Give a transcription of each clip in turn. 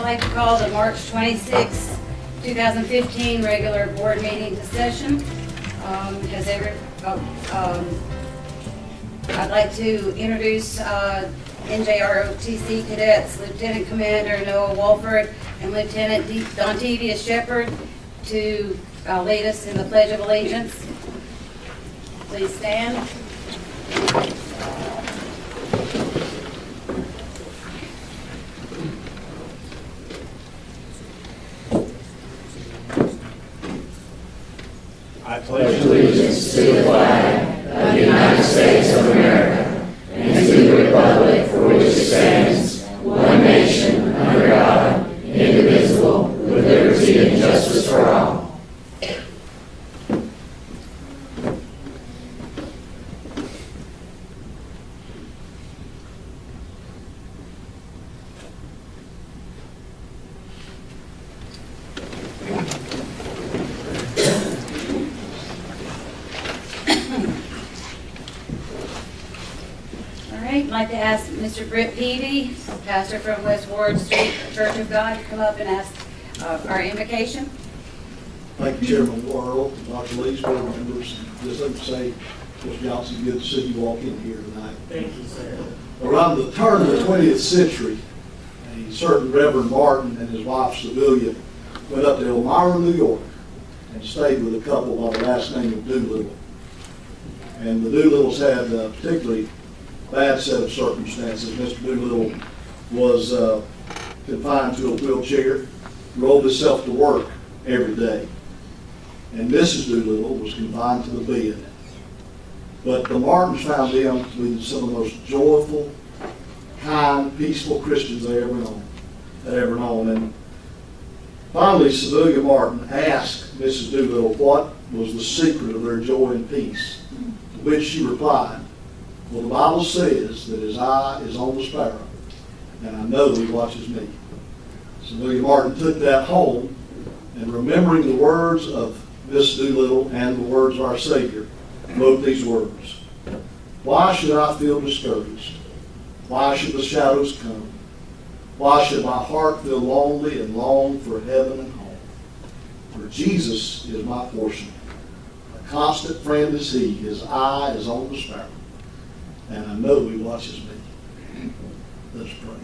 like to call the March 26, 2015 regular board meeting to session. I'd like to introduce NJROTC cadets, Lieutenant Commander Noah Walford and Lieutenant Dontavius Shepard to lead us in the Pledge of Allegiance. Please stand. I pledge allegiance to the flag of the United States of America and to the republic for which it stands, one nation, under God, indivisible, with liberty and justice for all. I'd like to ask Mr. Britt Peavy, pastor from West Ward Street Church of God, to come up and ask our invocation. Thank you, Chairman Worrell, Dr. Lee's board members. Just let me say, Mr. Johnson, good to see you walk in here tonight. Thank you, sir. Around the turn of the 20th century, a certain Reverend Martin and his wife, Sevilla, went up to Elmira, New York, and stayed with a couple by the last name of Doolittle. And the Doolittles had a particularly bad set of circumstances. Mr. Doolittle was confined to a wheelchair, drove himself to work every day. And Mrs. Doolittle was confined to the bed. But the Martins found him to be some of the most joyful, kind, peaceful Christians they ever known. And finally, Sevilla Martin asked Mrs. Doolittle what was the secret of their joy and peace, to which she replied, "Well, the Bible says that his eye is on the sparrow, and I know he watches me." Sevilla Martin took that home, and remembering the words of Miss Doolittle and the words of our Savior, wrote these words: "Why should I feel discouraged? Why should the shadows come? Why should my heart feel lonely and long for heaven and home? For Jesus is my portion. A constant friend is he. His eye is on the sparrow, and I know he watches me." Let's pray.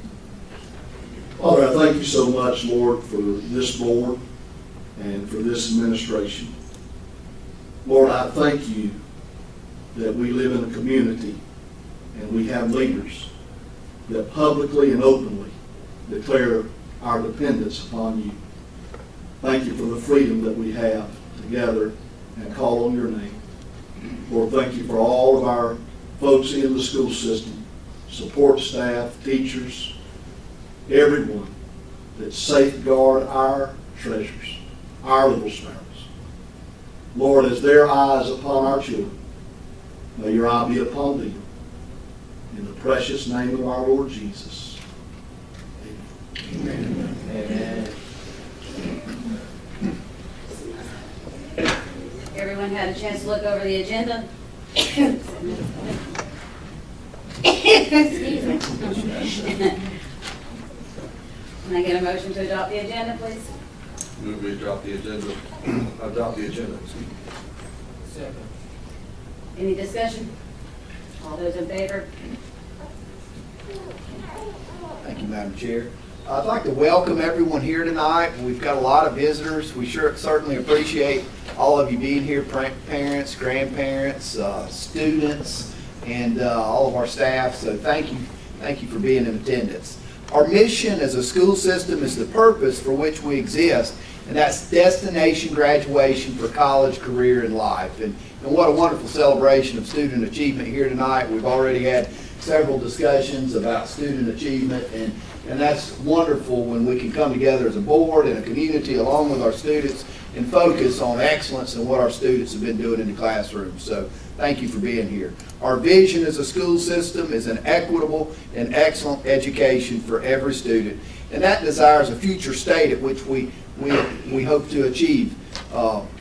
Father, I thank you so much, Lord, for this board and for this administration. Lord, I thank you that we live in a community and we have leaders that publicly and openly declare our dependence upon you. Thank you for the freedom that we have to gather and call on your name. Lord, thank you for all of our folks in the school system, support staff, teachers, everyone that safeguard our treasures, our little sparrows. Lord, as their eye is upon our children, may your eye be upon them. In the precious name of our Lord Jesus. Amen. Amen. Everyone had a chance to look over the agenda? Excuse me. Can I get a motion to adopt the agenda, please? Move we adopt the agenda. Adopt the agenda. Second. Any discussion? All those in favor? Thank you, Madam Chair. I'd like to welcome everyone here tonight. We've got a lot of visitors. We certainly appreciate all of you being here, parents, grandparents, students, and all of our staff. So thank you for being in attendance. Our mission as a school system is the purpose for which we exist, and that's destination graduation for college, career, and life. And what a wonderful celebration of student achievement here tonight. We've already had several discussions about student achievement, and that's wonderful when we can come together as a board and a community along with our students and focus on excellence and what our students have been doing in the classroom. So thank you for being here. Our vision as a school system is an equitable and excellent education for every student, and that desires a future state at which we hope to achieve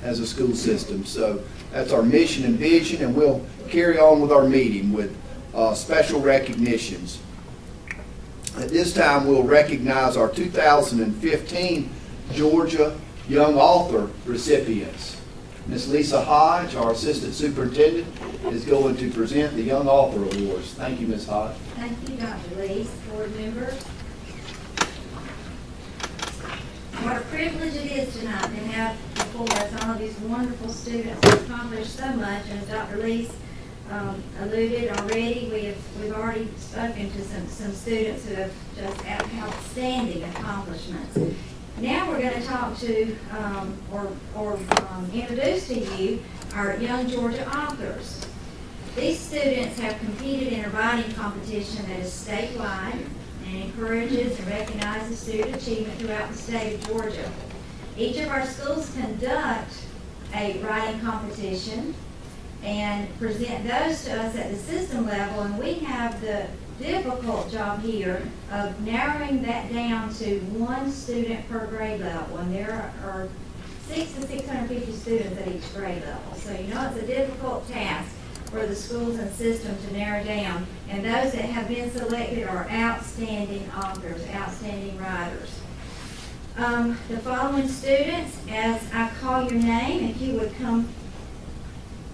as a school system. So that's our mission and vision, and we'll carry on with our meeting with special recognitions. At this time, we'll recognize our 2015 Georgia Young Author recipients. Ms. Lisa Hodge, our Assistant Superintendent, is going to present the Young Author Awards. Thank you, Ms. Hodge. Thank you, Dr. Lees, board members. What a privilege it is tonight to have before us all of these wonderful students who accomplished so much. And as Dr. Lees alluded already, we've already spoken to some students who have just outstanding accomplishments. Now we're going to talk to introduce to you our Young Georgia authors. These students have competed in a writing competition that is statewide and encourages and recognizes student achievement throughout the state of Georgia. Each of our schools conduct a writing competition and present those to us at the system level, and we have the difficult job here of narrowing that down to one student per grade level, and there are 600 to 650 students at each grade level. So you know it's a difficult task for the schools and system to narrow down, and those that have been selected are outstanding authors, outstanding writers. The following students, as I call your name, if you would come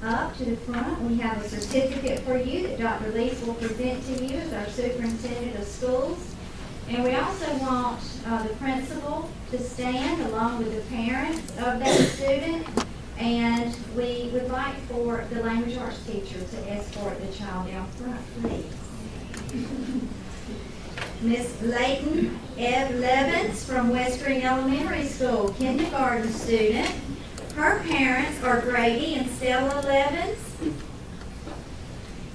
up to the front, we have a certificate for you that Dr. Lees will present to you as our superintendent of schools. And we also want the principal to stand along with the parents of that student. And we would like for the language arts teacher to escort the child down front, please. Miss Layton Ev Levins from West Green Elementary School, kindergarten student. Her parents are Grady and Stella Levins.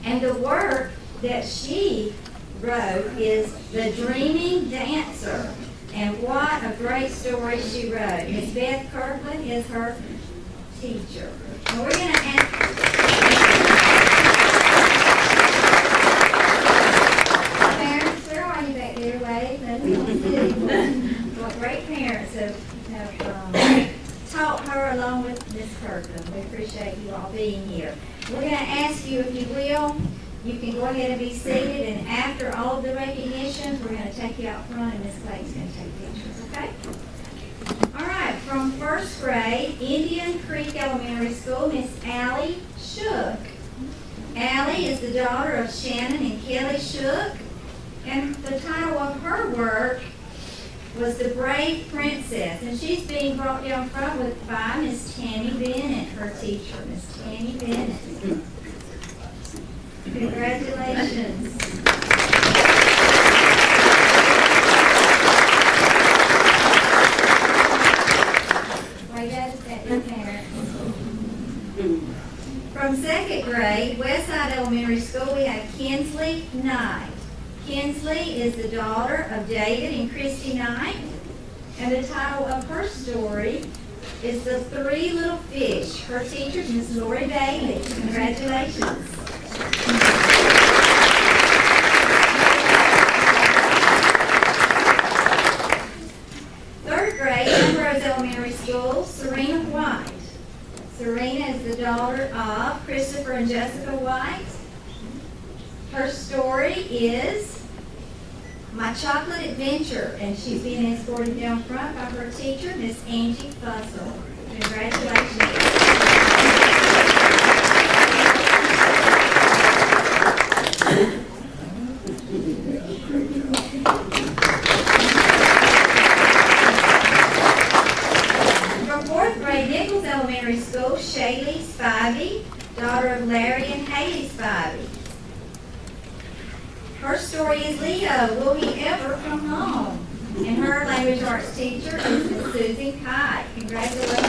And the work that she wrote is The Dreaming Dancer. And what a great story she wrote. Miss Beth Kirkland is her teacher. And we're going to ask parents, where are you back there, wave? Let me see. What great parents have taught her along with Miss Kirkland. We appreciate you all being here. We're going to ask you, if you will, you can go ahead and be seated, and after all of the recognitions, we're going to take you out front, and Miss Clay's going to take pictures, okay? All right, from first grade, Indian Creek Elementary School, Miss Allie Shook. Allie is the daughter of Shannon and Kelly Shook, and the title of her work was The Brave Princess, and she's being brought down front by Miss Tammy Bennett, her teacher, Miss Tammy Bennett. Congratulations. From second grade, Westside Elementary School, we have Kinsley Knight. Kinsley is the daughter of David and Christy Knight, and the title of her story is The Three Little Fish. Her teacher is Miss Lori Bailey. Congratulations. Third grade, Ambrose Elementary School, Serena White. Serena is the daughter of Christopher and Jessica White. Her story is My Chocolate Adventure, and she's being escorted down front by her teacher, Miss Angie Fussell. Congratulations. From fourth grade, Nichols Elementary School, Shaylee Spivey, daughter of Larry and Haley Spivey. Her story is Leo, Will He Ever Come Home? And her language arts teacher is Miss Susie Kite. Congratulations.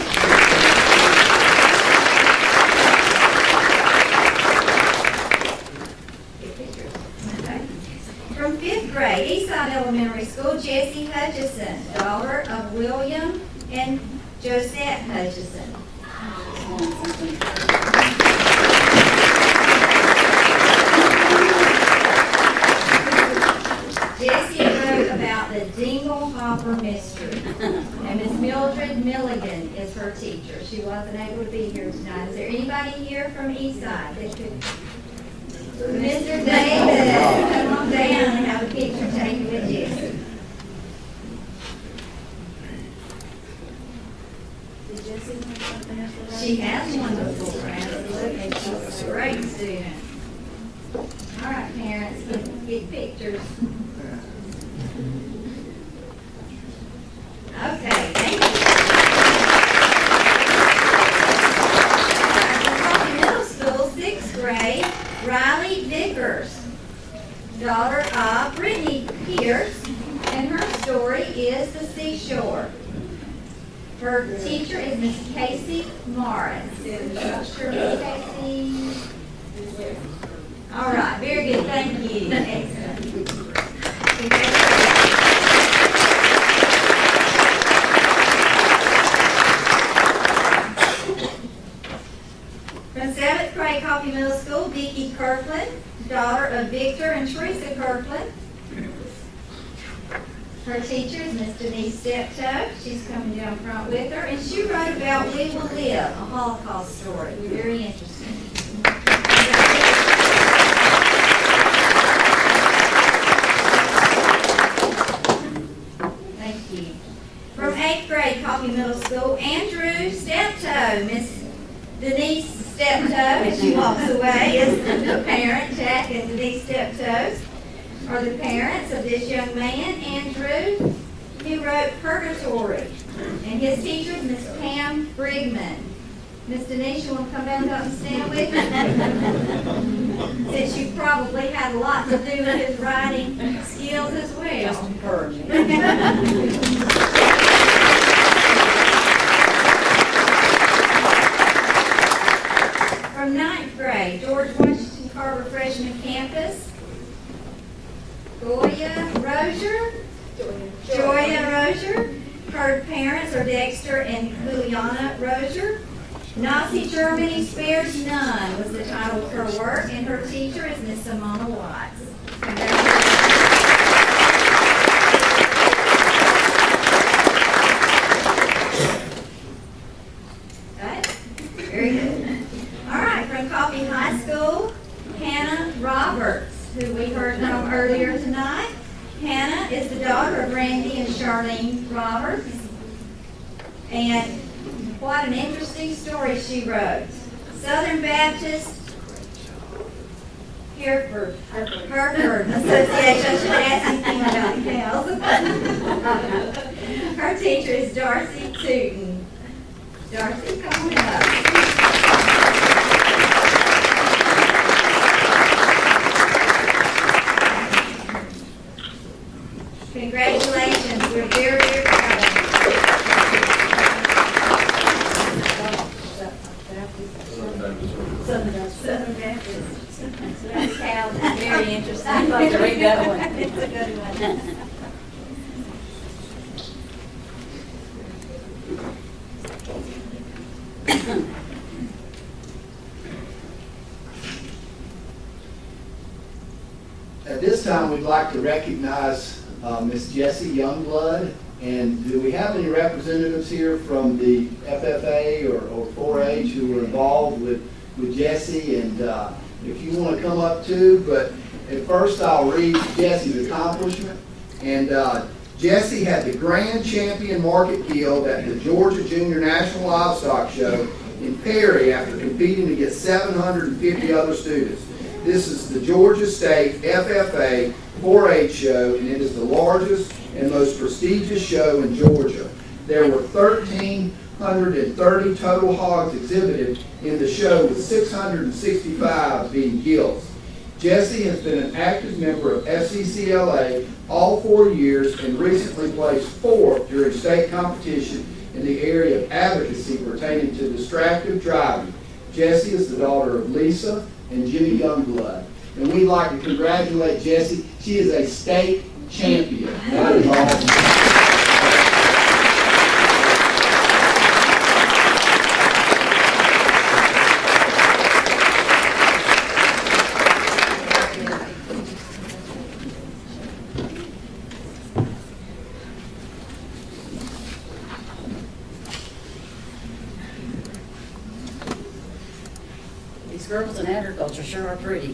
From fifth grade, Eastside Elementary School, Jessie Hutchison, daughter of William and Josette Hutchison. Jessie wrote about the Dingle Hopper mystery. And Miss Mildred Milligan is her teacher. She wasn't able to be here tonight. Is there anybody here from Eastside that could? Mr. Davis, come on down and have a picture taken with Jessie. Did Jessie want something else to write? She has one before, absolutely, she's a great student. All right, parents, get pictures. Okay, thank you. County Middle School, 6th grade, Riley Vickers, daughter of Brittany Pierce, and her story is The Seashore. Her teacher is Miss Casey Morris. Not sure Miss Casey. All right, very good, thank you. Excellent. Congratulations. From 7th grade, Coffee Middle School, Vicki Kirkland, daughter of Victor and Teresa Kirkland. Her teacher is Miss Denise Steptoe. She's coming down front with her, and she wrote about We Will Live, a Holocaust story. Very interesting. Thank you. From 8th grade, Coffee Middle School, Andrew Steptoe. Miss Denise Steptoe, as she walks away, is the parent. Jack and Denise Steptoe are the parents of this young man, Andrew, who wrote Purgatory. And his teacher is Miss Pam Brigman. Miss Denise, you want to come back up and stand with me? Since you probably had a lot to do with his writing skills as well. Just encouraging. From 9th grade, George Washington Carver Freshman Campus, Joya Rozier. Her parents are Dexter and Juliana Rozier. Nazi Germany Spares None was the title of her work, and her teacher is Miss Simona Watts. Congratulations. Right? Very good. All right, from Coffee High School, Hannah Roberts, who we heard from earlier tonight. Hannah is the daughter of Randy and Charlene Roberts. And what an interesting story she wrote. Southern Baptist Hereford Association. I should ask anything about else. Her teacher is Darcy Tootin. Darcy, come on up. Congratulations, we're very, very proud of you. Southern Baptist. That's Cal, it's very interesting. I'd like to read that one. It's a good one. At this time, we'd like to recognize Miss Jessie Youngblood. And do we have any representatives here from the FFA or 4-H who were involved with Jessie? And if you want to come up too, but at first I'll read Jessie's accomplishment. And Jessie had the Grand Champion Market Guild at the Georgia Junior National Livestock Show in Perry after competing against 750 other students. This is the Georgia State FFA 4-H show, and it is the largest and most prestigious show in Georgia. There were 1,330 total hogs exhibited in the show, with 665 being gilts. Jessie has been an active member of FCCLA all 4 years and recently placed 4th during state competition in the area of advocacy pertaining to distracted driving. Jessie is the daughter of Lisa and Jimmy Youngblood. And we'd like to congratulate Jessie. She is a state champion. That is awesome. These girls in agriculture sure are pretty.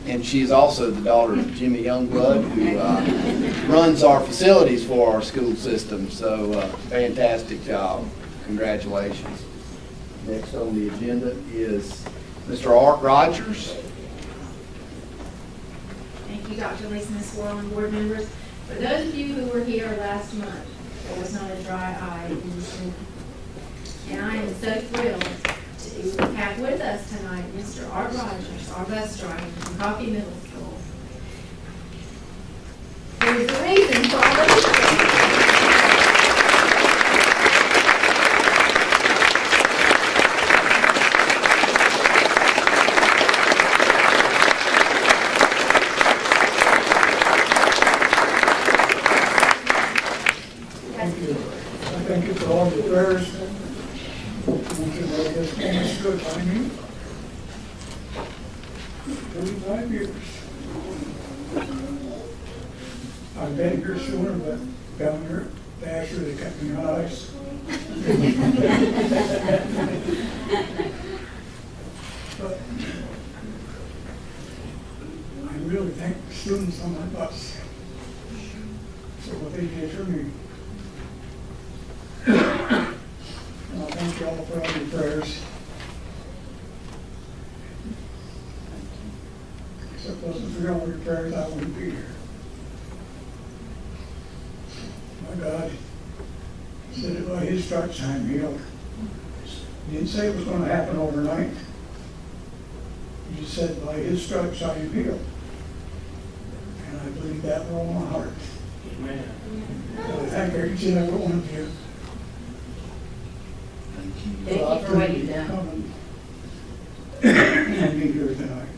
And she's also the daughter of Jimmy Youngblood, who runs our facilities for our school system. So fantastic job. Congratulations. Next on the agenda is Mr. Art Rogers. Thank you, Dr. Lee Smith, Swirl, and board members. For those of you who were here last month, there was not a dry eye in this room. And I am so thrilled to have with us tonight Mr. Art Rogers, our bus driver from Coffee Middle School. There's a reason for all of this. Thank you for all the prayers. Thank you for this famous good by me. 35 years. I've been here sooner, but down here, last year they cut me eyes. But I really thank the students on my bus for what they did for me. And I thank you all for all your prayers. If it wasn't for all your prayers, I wouldn't be here. My God said it by His stripes I'm healed. He didn't say it was going to happen overnight. He just said by His stripes I am healed. And I believe that with all my heart. Amen. So I thank each and every one of you. Thank you for what you've done. And be here tonight.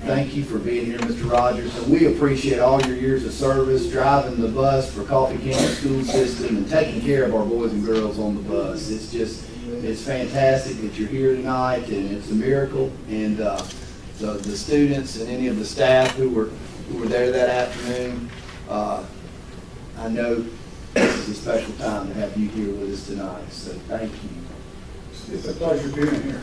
Thank you for being here, Mr. Rogers. And we appreciate all your years of service, driving the bus for Coffee County School System and taking care of our boys and girls on the bus. It's fantastic that you're here tonight, and it's a miracle. And the students and any of the staff who were there that afternoon, I know this is a special time to have you here with us tonight. So thank you. It's a pleasure being here.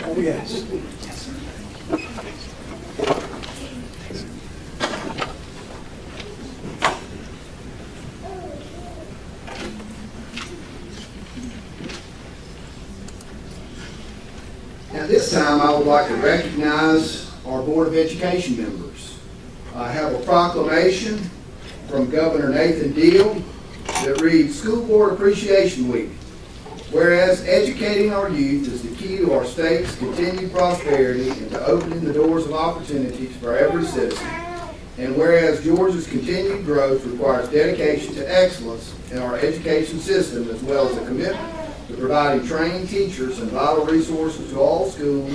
Oh, yes. Now this time I would like to recognize our Board of Education members. I have a proclamation from Governor Nathan Deal that reads, School Board Appreciation Week. Whereas educating our youth is the key to our state's continued prosperity and to opening the doors of opportunities for every citizen. And whereas Georgia's continued growth requires dedication to excellence in our education system as well as a commitment to providing trained teachers and vital resources to all schools.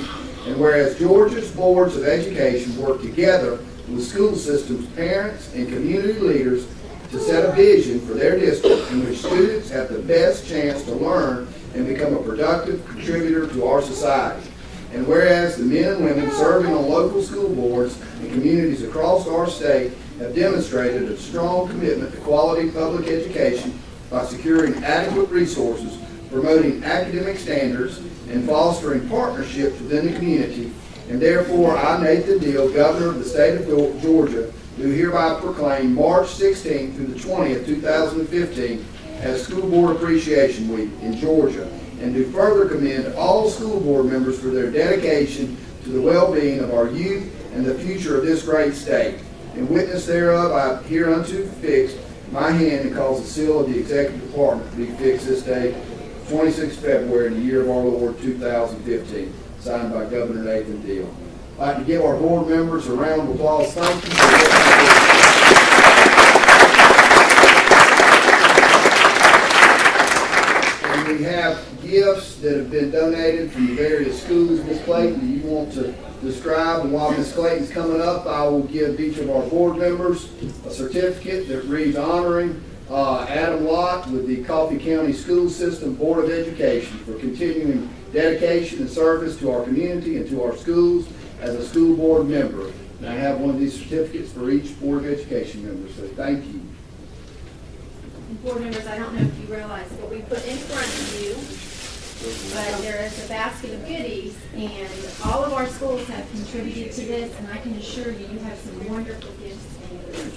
And whereas Georgia's boards of education work together with school systems, parents, and community leaders to set a vision for their district in which students have the best chance to learn and become a productive contributor to our society. And whereas the men and women serving on local school boards and communities across our state have demonstrated a strong commitment to quality public education by securing adequate resources, promoting academic standards, and fostering partnerships within the community. And therefore, I, Nathan Deal, Governor of the state of Georgia, do hereby proclaim March 16th through the 20th, 2015 as School Board Appreciation Week in Georgia, and do further commend all school board members for their dedication to the well-being of our youth and the future of this great state. In witness thereof, I hereunto fixed my hand and cause the seal of the Executive Department to be fixed this day, 26th February in the year of our Lord 2015, signed by Governor Nathan Deal. I'd like to give our board members a round of applause. Thank you. And we have gifts that have been donated from the various schools. Ms. Clayton, do you want to describe? And while Ms. Clayton's coming up, I will give each of our board members a certificate that reads honoring Adam Lott with the Coffee County School System Board of Education for continuing dedication and service to our community and to our schools as a school board member. And I have one of these certificates for each Board of Education member, so thank you. Board members, I don't know if you realize what we put in front of you, but there is a basket of goodies, and all of our schools have contributed to this, and I can assure you, you have some wonderful gifts in yours.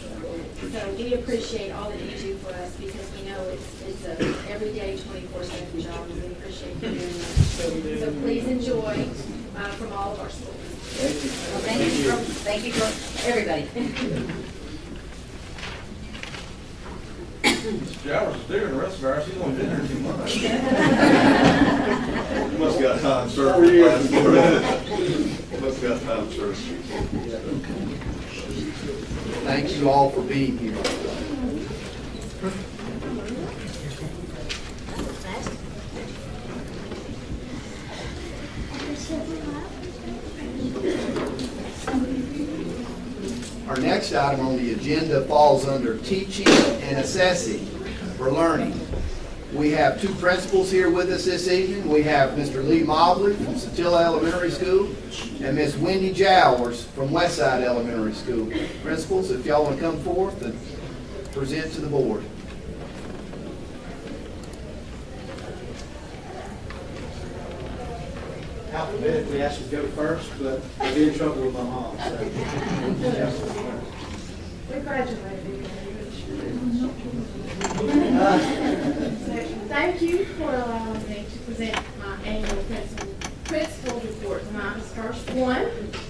So we appreciate all that you do for us, because we know it's a everyday 24/7 job, and we appreciate you doing that. So please enjoy from all of our schools. Well, thank you for everybody. Jowers is bigger than the rest of ours, he's only been here 2 months. You must got time, sir. Must got time, sir. Thank you all for being here. Our next item on the agenda falls under teaching and assessing for learning. We have two principals here with us this evening. We have Mr. Lee Mobley from Satilla Elementary School and Miss Wendy Jowers from Westside Elementary School. Principals, if y'all want to come forth and present to the board. Alphabetically, I should go first, but I'll be in trouble with my mom, so. We graduated. Thank you for allowing me to present my annual principal report. I'm the first one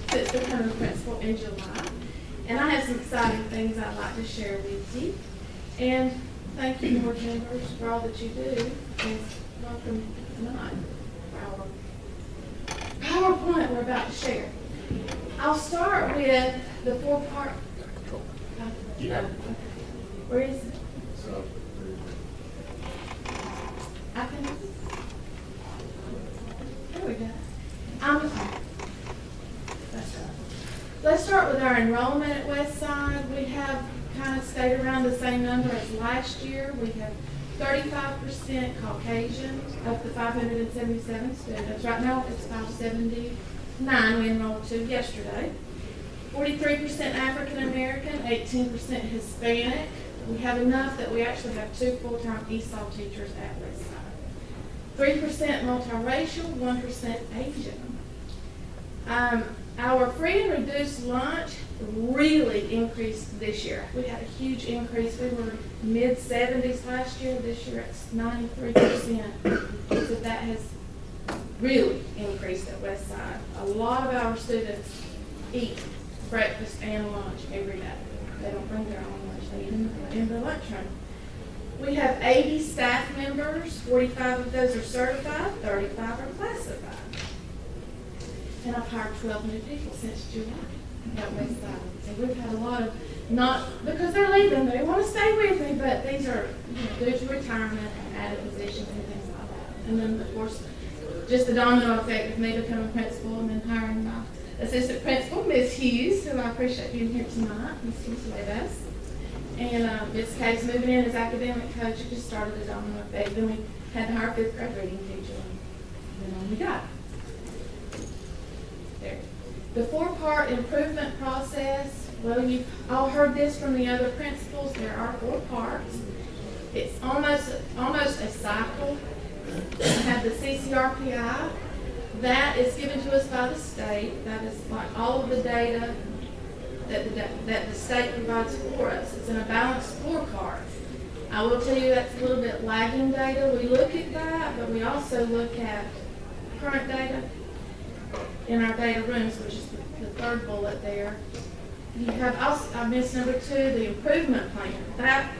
since becoming principal in July. And I have some exciting things I'd like to share with you. And thank you, board members, for all that you do. And welcome tonight for our PowerPoint we're about to share. I'll start with the 4-part. Where is it? I can. There we go. Let's start with our enrollment at Westside. We have kind of stayed around the same number as last year. We have 35% Caucasian of the 577 students. Right now it's 579. We enrolled 2 yesterday. 43% African American, 18% Hispanic. We have enough that we actually have 2 full-time ESOL teachers at Westside. 3% multiracial, 1% Asian. Our free and reduced lunch really increased this year. We had a huge increase. We were mid-70s last year. This year it's 93%. So that has really increased at Westside. A lot of our students eat breakfast and lunch every day. They don't bring their own lunch. They eat in the lunchroom. We have 80 staff members. 45 of those are certified. 35 are classified. And I've hired 12 new people since July at Westside. So we've had a lot of, not because they're leaving, they want to stay with me, but these are due to retirement and added positions and things like that. And then, of course, just the domino effect of me becoming principal and then hiring my assistant principal, Ms. Hughes, who I appreciate being here tonight. Ms. Hughes with us. And Ms. Case moving in as academic coach, it just started the domino effect. Then we had to hire a 5th grade reading teacher, and then on we got. There. The 4-part improvement process, well, you've all heard this from the other principals. There are 4 parts. It's almost a cycle. We have the CCRPI. That is given to us by the state. That is like all of the data that the state provides for us. It's in a balanced scorecard. I will tell you that's a little bit lagging data. We look at that, but we also look at current data in our data rooms, which is the 3rd bullet there. You have also, I missed number 2, the improvement plan. That,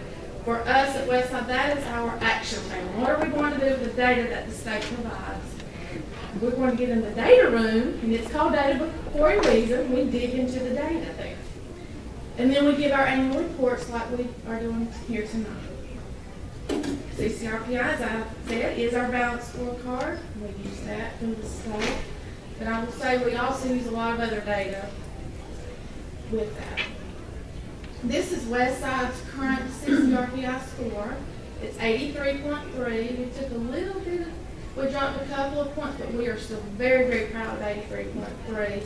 for us at Westside, that is our action plan. What are we going to do with the data that the state provides? We're going to get in the data room, and it's called data for a reason. We dig into the data there. And then we give our annual reports like we are doing here tonight. CCRPI, as I said, is our balanced scorecard. We use that from the state. But I will say we also use a lot of other data with that. This is Westside's current CCRPI score. It's 83.3. We took a little bit We dropped a couple of points, but we are still very, very proud of 83.3.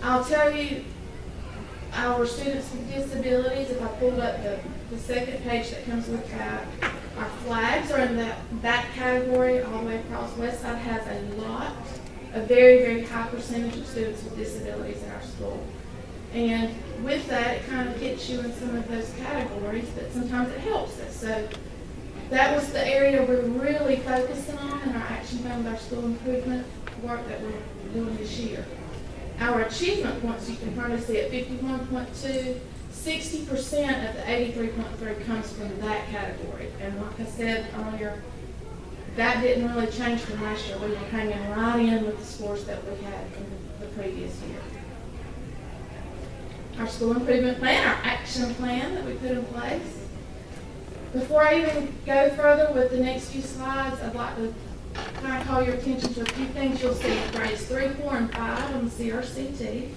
I'll tell you, our students with disabilities, if I pulled up the second page that comes with that, our flags are in that category all the way across. Westside has a very, very high percentage of students with disabilities in our school. And with that, it kind of hits you in some of those categories, but sometimes it helps us. So that was the area we're really focusing on in our action plan with our school improvement work that we're doing this year. Our achievement points, you can probably see at 51.2, 60% of the 83.3 comes from that category. And like I said earlier, that didn't really change from last year. We were hanging right in with the scores that we had from the previous year. Our school improvement plan, our action plan that we put in place. Before I even go further with the next few slides, I'd like to kind of call your attention to a few things you'll see in grades 3, 4, and 5 on the CRCT.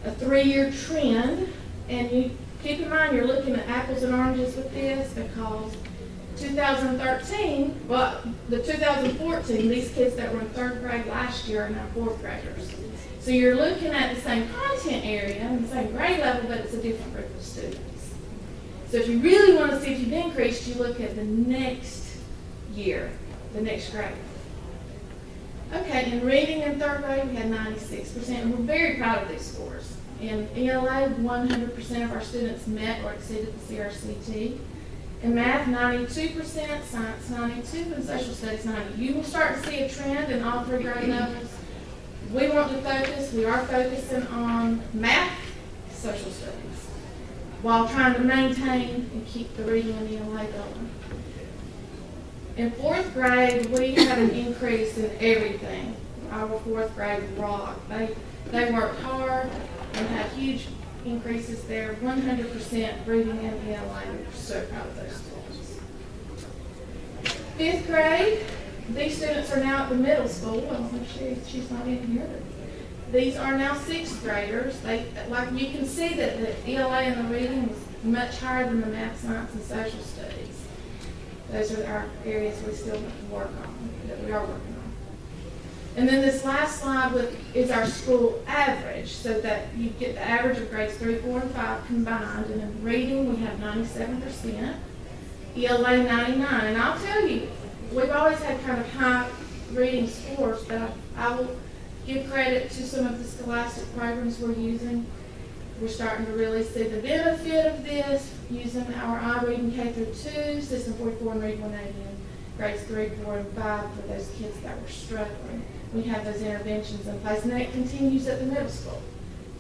A 3-year trend, and you keep in mind you're looking at apples and oranges with this because 2013, well, the 2014, these kids that were in 3rd grade last year are now 4th graders. So you're looking at the same content area and the same grade level, but it's a different group of students. So if you really want to see if you've increased, you look at the next year, the next grade. Okay, in reading in 3rd grade, we had 96%, and we're very proud of these scores. In ELA, 100% of our students met or exceeded the CRCT. In math, 92%, science 92%, and social studies 90%. You will start to see a trend in all 3 grade levels. We are focusing on math, social studies, while trying to maintain and keep the reading and ELA going. In 4th grade, we had an increase in everything. Our 4th grade rocked. They worked hard and had huge increases there, 100% reading and ELA. We're so proud of those students. 5th grade, these students are now at the middle school. I don't know if she's not in here. These are now 6th graders. Like you can see that the ELA and the reading is much higher than the math, science, and social studies. Those are our areas we still have to work on, that we are working on. And then this last slide is our school average, so that you get the average of grades 3, 4, and 5 combined. And in reading, we have 97%, ELA 99%. And I'll tell you, we've always had kind of high reading scores, but I will give credit to some of the scholastic programs we're using. We're starting to really see the benefit of this using our iReading K through 2, System 44 and Read 180 in grades 3, 4, and 5 for those kids that were struggling. We have those interventions in place, and that continues at the middle school.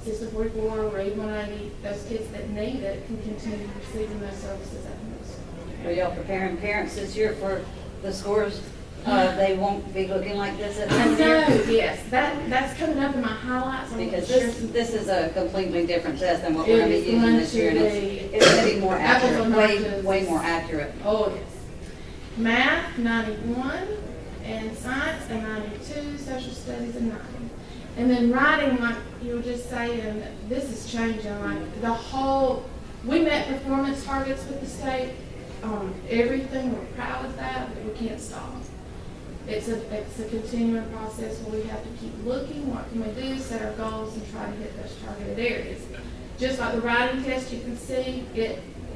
System 44, Read 180, those kids that need it can continue receiving those services at the middle school. Are y'all preparing parents this year for the scores? They won't be looking like this at the end of the year? Yes, that's coming up in my highlights. Because this is a completely different test than what we're going to be using this year. And it's going to be more accurate, way more accurate. Oh, yes. Math, 91, and science, a 92, social studies, a 90. And then writing, like you were just saying, this is changing. Like we met performance targets with the state on everything. We're proud of that, but we can't stop. It's a continuing process where we have to keep looking, what can we do, set our goals, and try to hit those targeted areas. Just like the writing test, you can see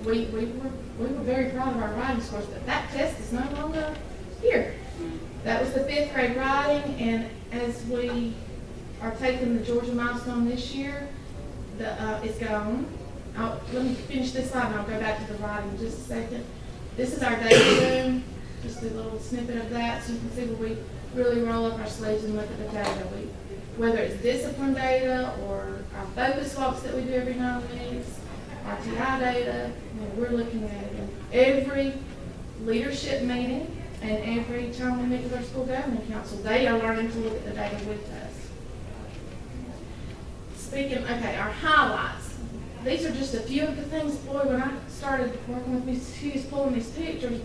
we were very proud of our writing scores, but that test is no longer here. That was the 5th grade writing, and as we are taking the Georgia milestone this year, it's gone. Let me finish this slide, and I'll go back to the writing in just a second. This is our data room. Just a little snippet of that, so you can see where we really roll up our sleeves and look at the data. Whether it's discipline data or our focus walks that we do every 9 weeks, RTI data, we're looking at it in every leadership meeting and every time we meet with our school governing council. They are learning to look at the data with us. Our highlights. These are just a few of the things. Boy, when I started working with Ms. Hughes pulling these pictures,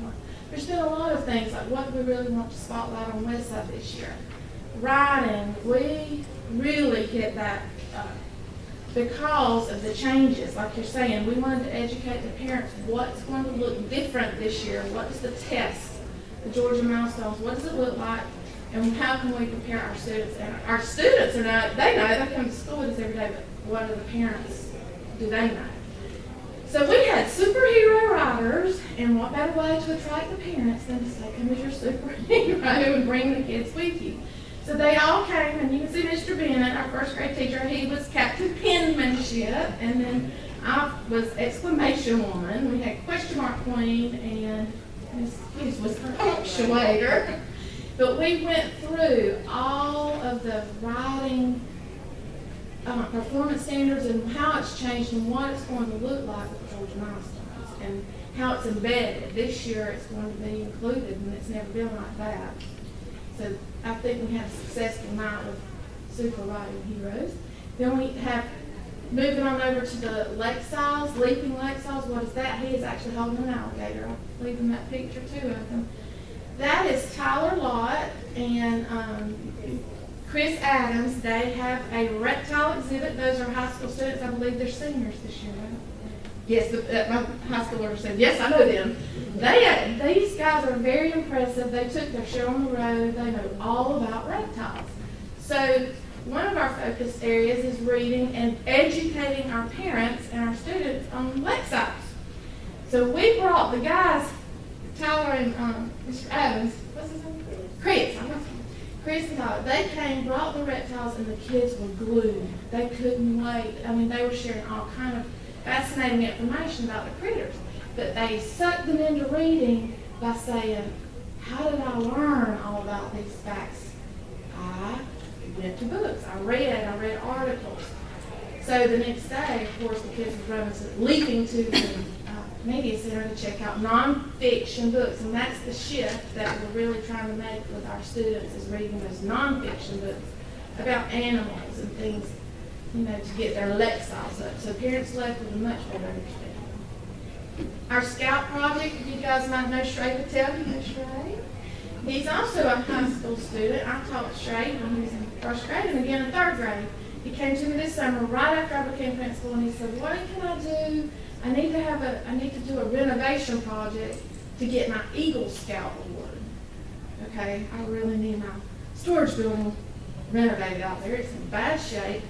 there's been a lot of things, like what do we really want to spotlight on Westside this year? Writing, we really hit that because of the changes. Like you're saying, we wanted to educate the parents what's going to look different this year. What does the test the Georgia milestones, what does it look like, and how can we prepare our students? And our students are not, they know, they come to school with us every day, but what do the parents, do they know? So we had superhero riders, and what better way to attract the parents than to say, come as your superhero and bring the kids with you. So they all came, and you can see Mr. Bennett, our first grade teacher, he was Captain Penmanship, and then I was exclamation woman. We had question mark queen, and Miss Hughes was her actuator. But we went through all of the writing performance standards and how it's changed and what it's going to look like with Georgia milestones and how it's embedded. This year it's going to be included, and it's never been like that. So I think we had a successful night with super writing heroes. Then we have, moving on over to the lake size, leaping lake size. What is that? He is actually holding an alligator. I'll leave him that picture too of him. That is Tyler Lott and Chris Adams. They have a reptile exhibit. Those are high school students. I believe they're seniors this year, right? Yes, my high schooler said, yes, I know them. These guys are very impressive. They took their show on the road. They know all about reptiles. So one of our focus areas is reading and educating our parents and our students on lake size. So we brought the guys, Tyler and Mr. Adams, what's his name? Chris and Tyler, they came, brought the reptiles, and the kids were glued. They couldn't wait. I mean, they were sharing all kind of fascinating information about the critters. But they sucked them into reading by saying, how did I learn all about these facts? I went to books. I read articles. So the next day, of course, the kids were running, leaping to the media center to check out nonfiction books. And that's the shift that we're really trying to make with our students, is reading those nonfiction books about animals and things, you know, to get their lexicons up. So parents left with a much better understanding. Our scout project, you guys might know Shrey Patel. You know Shrey? He's also a high school student. I taught Shrey when he was in first grade and again in third grade. He came to me this summer right after I became principal, and he said, what can I do? I need to do a renovation project to get my Eagle Scout award. Okay, I really need my storage building renovated out there. It's in bad shape.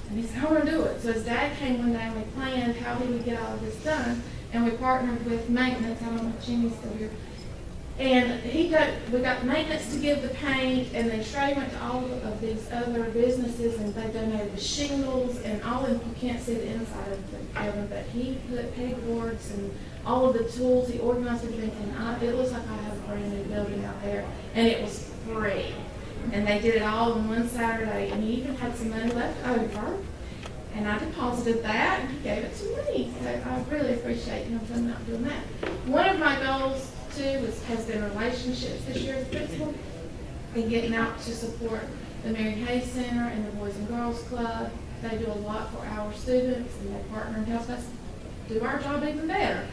And he said, I want to do it. So his dad came one day and we planned how he would get all of this done. And we partnered with maintenance. I don't know if Jimmy's still here. And we got maintenance to give the paint, and then Shrey went to all of these other businesses and they donated the shingles and all of them. You can't see the inside of the building, but he put pegboards and all of the tools. He organized everything, and it looks like I have a brand new building out there, and it was free. And they did it all in one Saturday, and he even had some money left over. And I deposited that, and he gave it to me. So I really appreciate him coming out and doing that. One of my goals, too, has been relationships this year as principal, and getting out to support the Mary Hay Center and the Boys and Girls Club. They do a lot for our students, and they partner and help us do our job even better.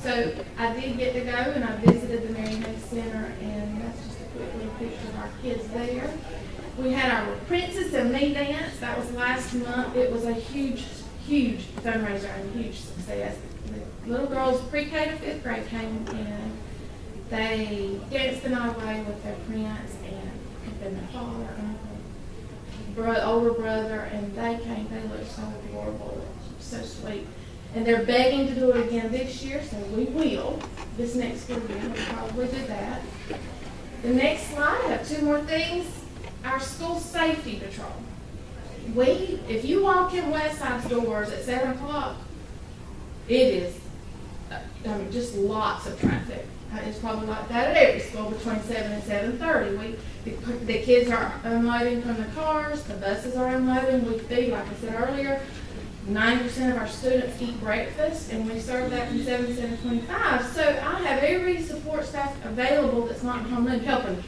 So I did get to go, and I visited the Mary Hay Center, and that's just a quick little picture of our kids there. We had our Princess and Me dance. That was last month. It was a huge, huge fundraiser and a huge success. The little girls pre-K to 5th grade came in. They danced the night away with their prince and their father, uncle, older brother, and they came. They looked so adorable, so sweet. And they're begging to do it again this year, so we will. This next school year, we'll probably do that. The next slide, I have two more things. Our school safety patrol. If you walk in Westside's doors at 7 o'clock, it is just lots of traffic. It's probably like that at every school between 7 and 7:30. The kids are unloading from the cars, the buses are unloading. We feed, like I said earlier, 90% of our students eat breakfast, and we serve that from 7 to 7:25. So I have every support staff available that's not home helping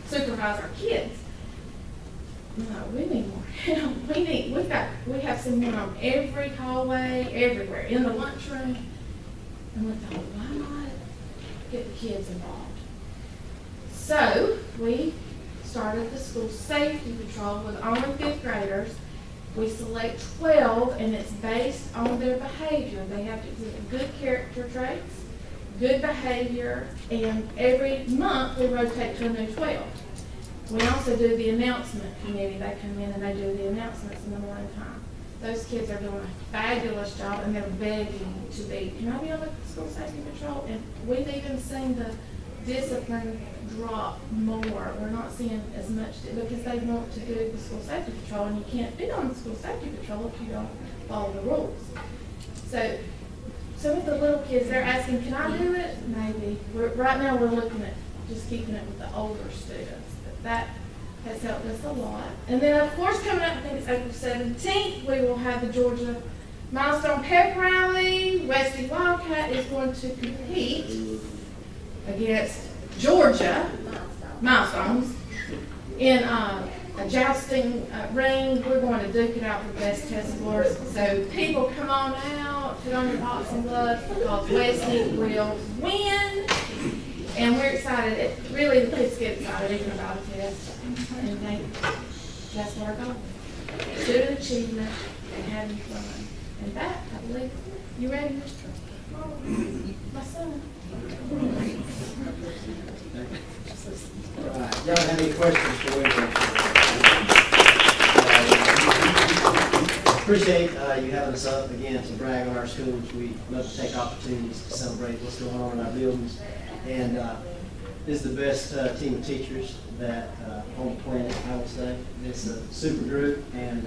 supervise our kids. No, we need more help. We have someone on every hallway, everywhere, in the lunchroom. And we thought, why not get the kids involved? So we started the school safety patrol with only 5th graders. We select 12, and it's based on their behavior. They have to exhibit good character traits, good behavior, and every month we rotate to a new 12. We also do the announcement committee. They come in and they do the announcements in the morning time. Those kids are doing a fabulous job, and they're begging to be, can I be on the school safety patrol? And we've even seen the discipline drop more. We're not seeing as much because they want to do the school safety patrol, and you can't be on the school safety patrol if you don't follow the rules. So some of the little kids, they're asking, can I do it? Maybe. Right now we're looking at just keeping it with the older students. But that has helped us a lot. And then, of course, coming up, I think it's April 17th, we will have the Georgia Milestone Pep Rally. Wesley Wildcat is going to compete against Georgia Milestones in a jousting ring. We're going to duke it out for best test scores. So people come on out, put on your boxing gloves, because Wesley will win. And we're excited. Really, the kids get excited even about a test. And that's what our goal is. Student achievement and having fun. And that, I believe, you ready, Mr. My son? All right, y'all have any questions for Wendy? Appreciate you having us up again to brag on our schools. We love to take opportunities to celebrate what's going on in our buildings. And this is the best team of teachers that on the planet, I would say. It's a super group, and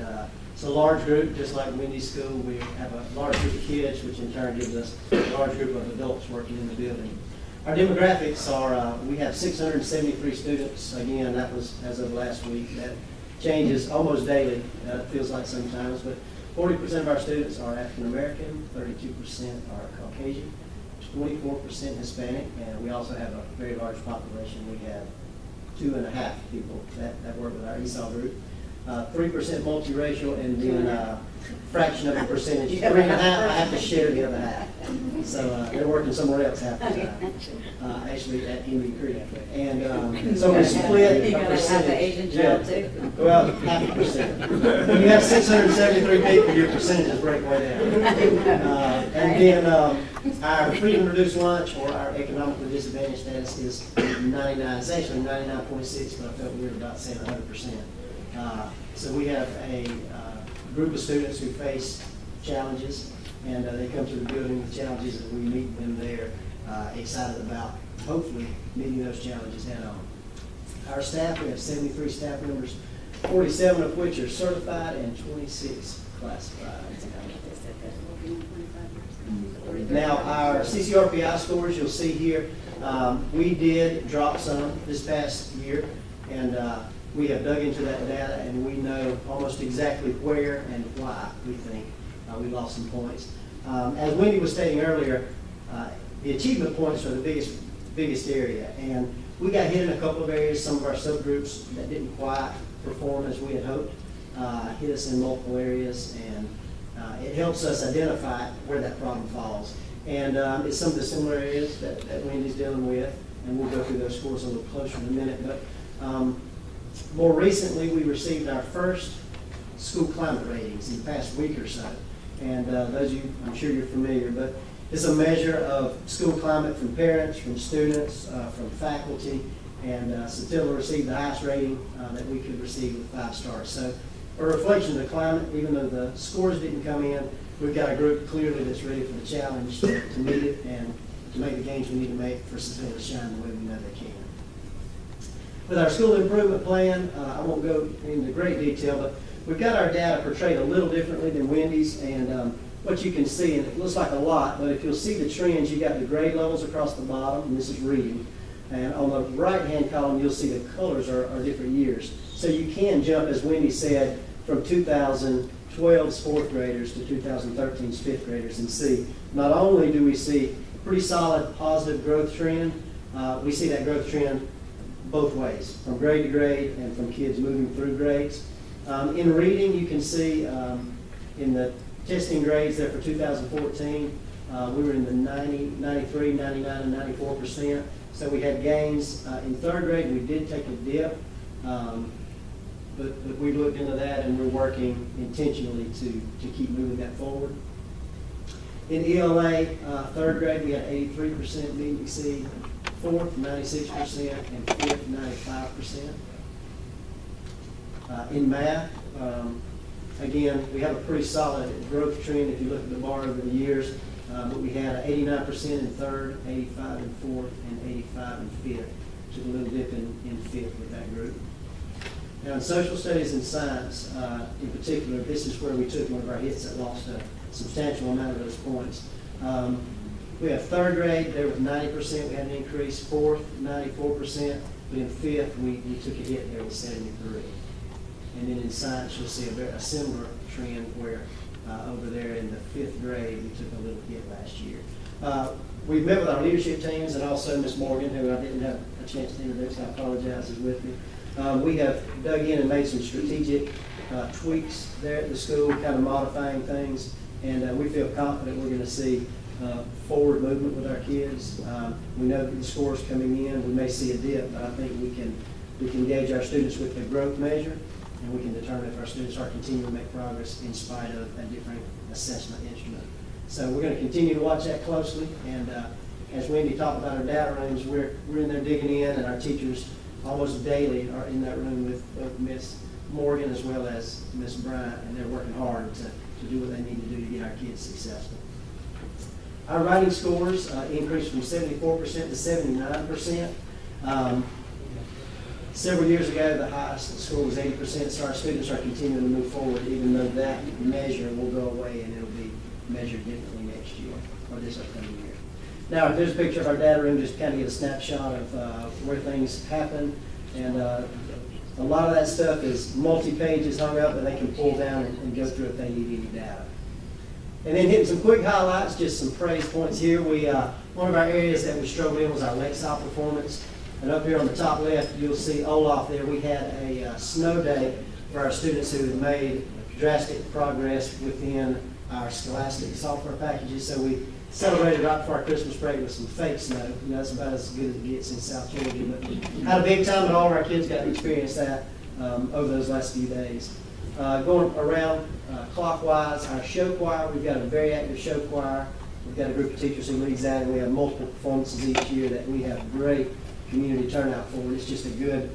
it's a large group, just like Wendy's school. We have a large group of kids, which in turn gives us a large group of adults working in the building. Our demographics are, we have 673 students. Again, that was as of last week. That changes almost daily, it feels like sometimes, but 40% of our students are African American, 32% are Caucasian, 24% Hispanic, and we also have a very large population. We have 2.5 people that work with our ESOL group. 3% multiracial, and then a fraction of a percentage, 3.5, I have to share the other half. So they're working somewhere else half the time, actually at Indian Creek. And so we split a percentage. Well, half a percent. When you have 673 people, your percentages break way down. And then our freedom reduced lunch, or our economically disadvantaged status, is 99. It's actually 99.6, but I felt weird about saying 100%. So we have a group of students who face challenges, and they come to the building with challenges, and we meet them there, excited about hopefully meeting those challenges head on. Our staff, we have 73 staff members, 47 of which are certified and 26 classified. Now, our CCRPI scores, you'll see here, we did drop some this past year, and we have dug into that data, and we know almost exactly where and why we think we lost some points. As Wendy was stating earlier, the achievement points are the biggest area, and we got hit in a couple of areas. Some of our subgroups that didn't quite perform as we had hoped hit us in multiple areas, and it helps us identify where that problem falls. And it's some of the similar areas that Wendy's dealing with, and we'll go through those scores a little closer in a minute. But more recently, we received our first school climate ratings in the past week or so. And those of you, I'm sure you're familiar, but it's a measure of school climate from parents, from students, from faculty, and Satilla received the highest rating that we could receive with 5 stars. So a reflection of the climate, even though the scores didn't come in, we've got a group clearly that's ready for the challenge to meet it and to make the gains we need to make for Satilla to shine the way we know they can. With our school improvement plan, I won't go into great detail, but we've got our data portrayed a little differently than Wendy's, and what you can see, and it looks like a lot, but if you'll see the trends, you got the grade levels across the bottom, and this is reading. And on the right-hand column, you'll see the colors are different years. So you can jump, as Wendy said, from 2012's 4th graders to 2013's 5th graders and see, not only do we see a pretty solid positive growth trend, we see that growth trend both ways, from grade to grade and from kids moving through grades. In reading, you can see in the testing grades there for 2014, we were in the 90, 93, 99, and 94%. So we had gains in 3rd grade. We did take a dip, but we looked into that, and we're working intentionally to keep moving that forward. In ELA, third grade, we had 83% meet and exceed, fourth, 96%, and fifth, 95%. In math, again, we have a pretty solid growth trend if you look at the bar over the years, but we had 89% in third, 85 in fourth, and 85 in fifth. Took a little dip in fifth with that group. Now, in social studies and science, in particular, this is where we took one of our hits that lost a substantial amount of those points. We have third grade, there was 90%, we had an increase, fourth, 94%, but in fifth, we took a hit there with 73. And then in science, you'll see a similar trend where over there in the fifth grade, we took a little hit last year. We've met with our leadership teams and also Ms. Morgan, who I didn't have a chance to introduce, I apologize, is with me. We have dug in and made some strategic tweaks there at the school, kind of modifying things, and we feel confident we're going to see forward movement with our kids. We know that the scores coming in, we may see a dip, but I think we can gauge our students with the growth measure, and we can determine if our students are continuing to make progress in spite of a different assessment instrument. So we're going to continue to watch that closely, and as Wendy talked about our data rooms, we're in there digging in, and our teachers almost daily are in that room with both Ms. Morgan as well as Ms. Bryant, and they're working hard to do what they need to do to get our kids successful. Our writing scores increased from 74% to 79%. Several years ago, the highest score was 80%, so our students are continuing to move forward, even though that measure will go away and it'll be measured differently next year, or this upcoming year. Now, there's a picture of our data room, just kind of get a snapshot of where things happen, and a lot of that stuff is multi-pages hung up that they can pull down and go through if they need any data. And then hitting some quick highlights, just some praise points here. One of our areas that we struggled in was our lakeside performance. And up here on the top left, you'll see Olaf there. We had a snow day for our students who had made drastic progress within our scholastic software packages. So we celebrated right before our Christmas break with some fake snow. You know, that's about as good as it gets in South Georgia. But had a big time, and all of our kids got to experience that over those last few days. Going around clockwise, our show choir, we've got a very active show choir. We've got a group of teachers who leads that, and we have multiple performances each year that we have great community turnout for. It's just a good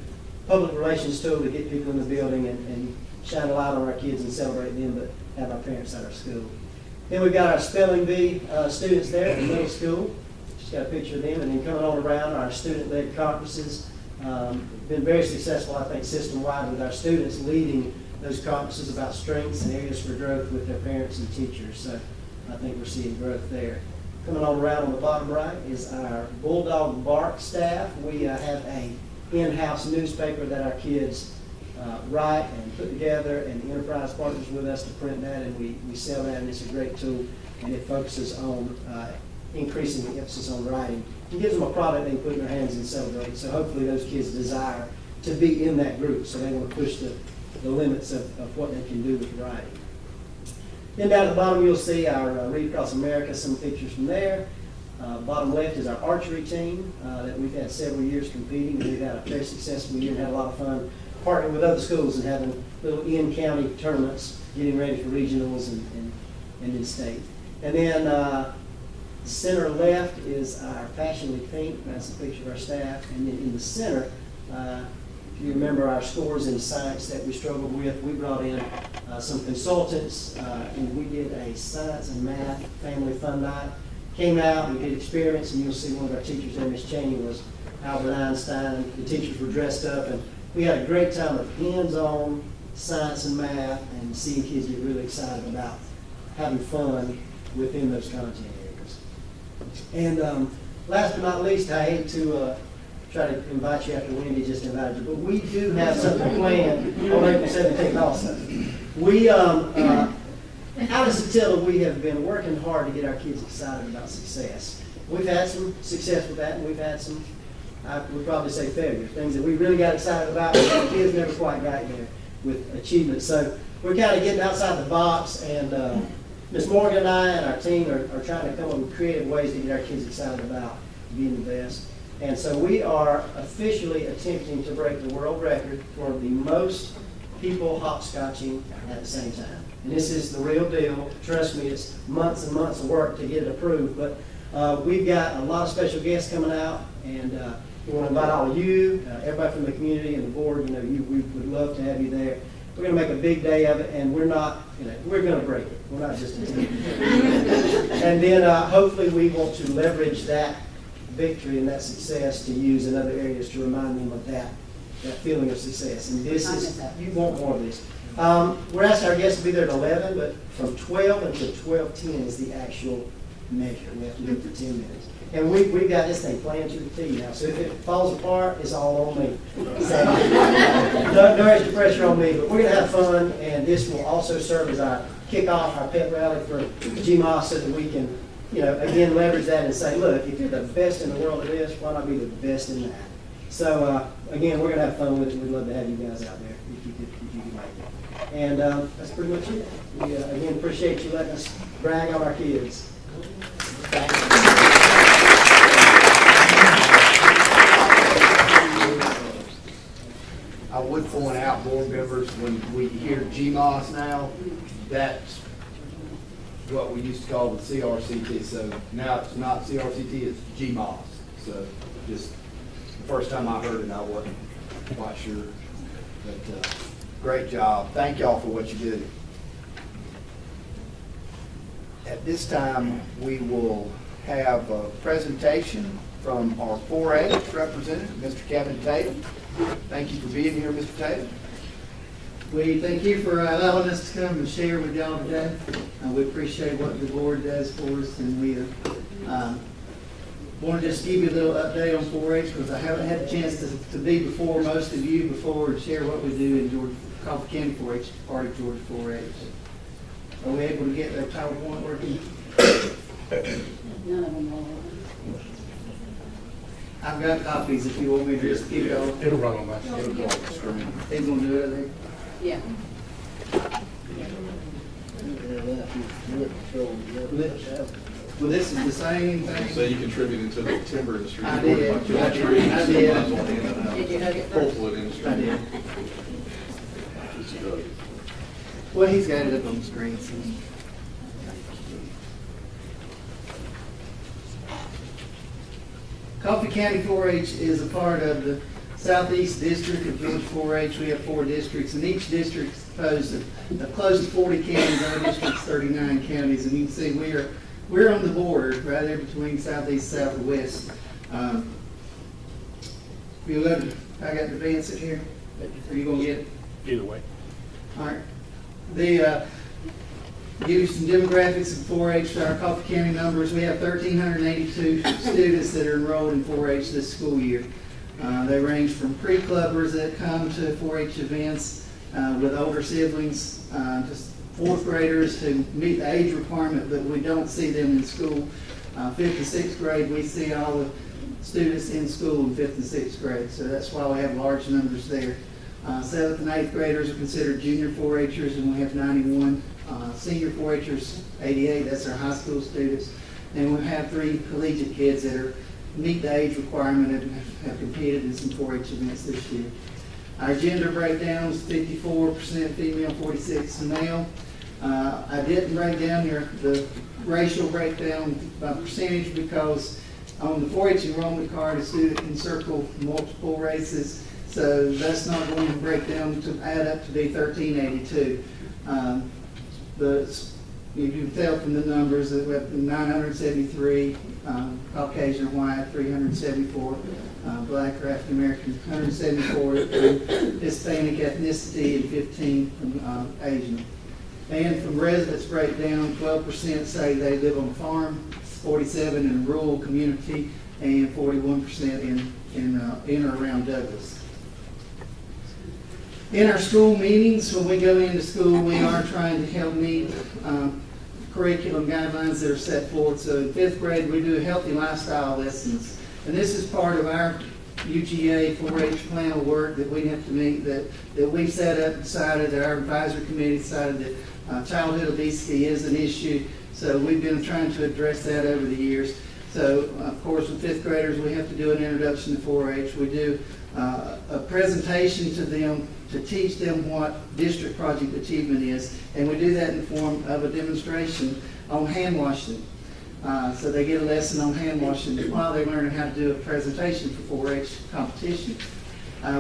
public relations tool to get people in the building and shine a light on our kids and celebrate them, but have our parents at our school. Then we've got our spelling bee students there at the middle school. Just got a picture of them. And then coming on around, our student-led conferences. Been very successful, I think, system-wide with our students leading those conferences about strengths and areas for growth with their parents and teachers. So I think we're seeing growth there. Coming on around on the bottom right is our Bulldog Bark staff. We have a in-house newspaper that our kids write and put together, and the enterprise partners with us to print that, and we sell that, and it's a great tool, and it focuses on increasing the emphasis on writing. It gives them a product they can put in their hands and celebrate, so hopefully those kids desire to be in that group, so they want to push the limits of what they can do with writing. Then down at the bottom, you'll see our Read Across America, some pictures from there. Bottom left is our archery team that we've had several years competing. We've had a very successful year and had a lot of fun partnering with other schools and having little in-county tournaments, getting ready for regionals and in state. And then center left is our Passionately Pink. That's a picture of our staff. And then in the center, if you remember our scores in science that we struggled with, we brought in some consultants, and we did a science and math family fun night. Came out, we did experiments, and you'll see one of our teachers there, Miss Cheney, was Albert Einstein. The teachers were dressed up, and we had a great time of hands-on science and math, and seeing kids get really excited about having fun within those content areas. And last but not least, I hate to try to invite you after Wendy just invited you, but we do have something planned on April 17th also. We, out of Satilla, we have been working hard to get our kids excited about success. We've had some success with that, and we've had some, I would probably say, failures, things that we really got excited about, but the kids never quite got there with achievement. So we're kind of getting outside the box, and Ms. Morgan and I and our team are trying to come up with creative ways to get our kids excited about being the best. And so we are officially attempting to break the world record for the most people hopscotching at the same time. And this is the real deal. Trust me, it's months and months of work to get it approved. But we've got a lot of special guests coming out, and we want to invite all of you, everybody from the community and the board. We would love to have you there. We're going to make a big day of it, and we're not, we're going to break it. We're not just And then hopefully we want to leverage that victory and that success to use in other areas to remind them of that feeling of success. And this is, you want more of this. We're asking our guests to be there at 11, but from 12 until 12:10 is the actual measure. We have to do it for 10 minutes. And we've got this thing planned to the T now. So if it falls apart, it's all on me. So, no extra pressure on me, but we're going to have fun, and this will also serve as our kickoff, our pep rally for GMOS, so that we can, again, leverage that and say, look, if you're the best in the world at this, why not be the best in that? So, again, we're going to have fun with it. We'd love to have you guys out there if you could make it. And that's pretty much it. We, again, appreciate you letting us brag on our kids. Thank you. I would point out, board members, when we hear GMOS now, that's what we used to call the CRCT. So now it's not CRCT, it's GMOS. So just the first time I heard it, I wasn't quite sure. But great job. Thank y'all for what you do. At this time, we will have a presentation from our 4-H representative, Mr. Kevin Tatum. Thank you for being here, Mr. Tatum. We thank you for allowing us to come and share with y'all today. We appreciate what the board does for us, and we want to just give you a little update on 4-H because I haven't had a chance to be before most of you before and share what we do in Coffee County 4-H, part of Georgia 4-H. Are we able to get that PowerPoint working? None of them will. I've got copies if you want me to just keep it on. It'll run on my screen. He's gonna do it, I think. Yeah. Well, this is the same thing. So you contributed to the timber industry. I did. About your trees. I did. Did you hug it first? Pulpwood industry. I did. Well, he's got it up on the screen. So. Coffee County 4-H is a part of the Southeast District of Georgia 4-H. We have 4 districts, and each district is composed of close to 40 counties. Our district's 39 counties, and you can see we're on the border, right there between southeast, south, and west. You love to, I got to advance it here. Are you gonna get it? Either way. All right. Give you some demographics of 4-H for our Coffee County numbers. We have 1,382 students that are enrolled in 4-H this school year. They range from pre-clubbers that come to 4-H events with older siblings, just 4th graders to meet the age requirement, but we don't see them in school. 5th and 6th grade, we see all the students in school in 5th and 6th grade, so that's why we have large numbers there. 7th and 8th graders are considered junior 4-Hers, and we have 91. Senior 4-Hers, 88, that's our high school students. And we have 3 collegiate kids that meet the age requirement and have competed in some 4-H events this year. Our gender breakdown is 54% female, 46% male. I didn't break down the racial breakdown by percentage because on the 4-H enrollment card, a student can circle multiple races, so that's not going to break down to add up to be 1,382. You can tell from the numbers that we have 973 Caucasian white, 374 black or African American, 174 Hispanic ethnicity, and 15 from Asian. And from residence breakdown, 12% say they live on a farm, 47% in a rural community, and 41% in or around Douglas. In our school meetings, when we go into school, we are trying to help meet curriculum guidelines that are set forth. So in 5th grade, we do healthy lifestyle lessons. And this is part of our UGA 4-H plan of work that we have to meet, that we've set up, decided, that our advisory committee decided that childhood obesity is an issue. So we've been trying to address that over the years. So, of course, with 5th graders, we have to do an introduction to 4-H. We do a presentation to them to teach them what district project achievement is. And we do that in the form of a demonstration on hand washing. So they get a lesson on hand washing while they're learning how to do a presentation for 4-H competition.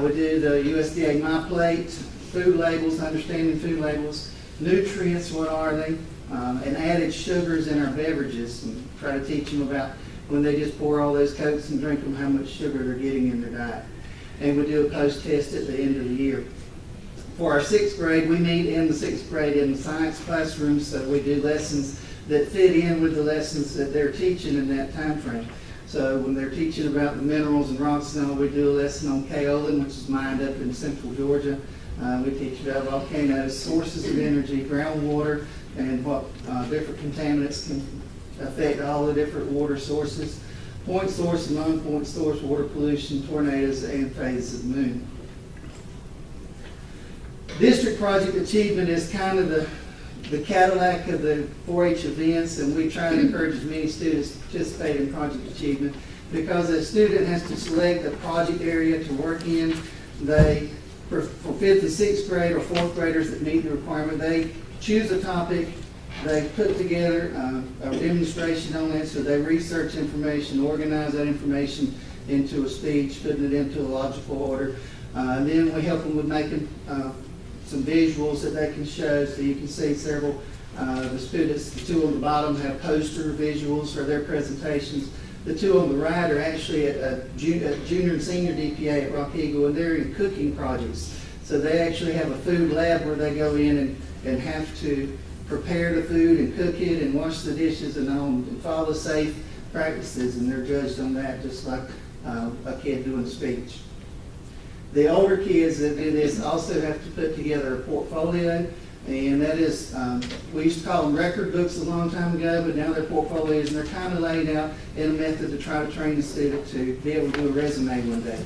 We do the USDA My Plate, food labels, understanding food labels, nutrients, what are they, and added sugars in our beverages, and try to teach them about when they just pour all those Cokes and drink them, how much sugar they're getting in their diet. And we do a post-test at the end of the year. For our 6th grade, we meet in the 6th grade in the science classroom, so we do lessons that fit in with the lessons that they're teaching in that time frame. So when they're teaching about the minerals and rocks and all, we do a lesson on kaolin, which is mined up in central Georgia. We teach about volcanoes, sources of energy, groundwater, and what different contaminants can affect all the different water sources, point source and non-point source water pollution, tornadoes, and phases of the moon. District project achievement is kind of the Cadillac of the 4-H events, and we try to encourage as many students to participate in project achievement because a student has to select a project area to work in. They, for 5th and 6th grade or 4th graders that meet the requirement, they choose a topic, they put together a demonstration on it, so they research information, organize that information into a speech, putting it into a logical order. And then we help them with making some visuals that they can show, so you can see several the students. The 2 on the bottom have poster visuals for their presentations. The 2 on the right are actually at junior and senior DPA at Rock Eagle, and they're in cooking projects. So they actually have a food lab where they go in and have to prepare the food and cook it and wash the dishes and all, and follow safe practices, and they're judged on that just like a kid doing a speech. The older kids that do this also have to put together a portfolio, and that is, we used to call them record books a long time ago, but now they're portfolios, and they're kind of laid out in a method to try to train the student to be able to do a resume one day.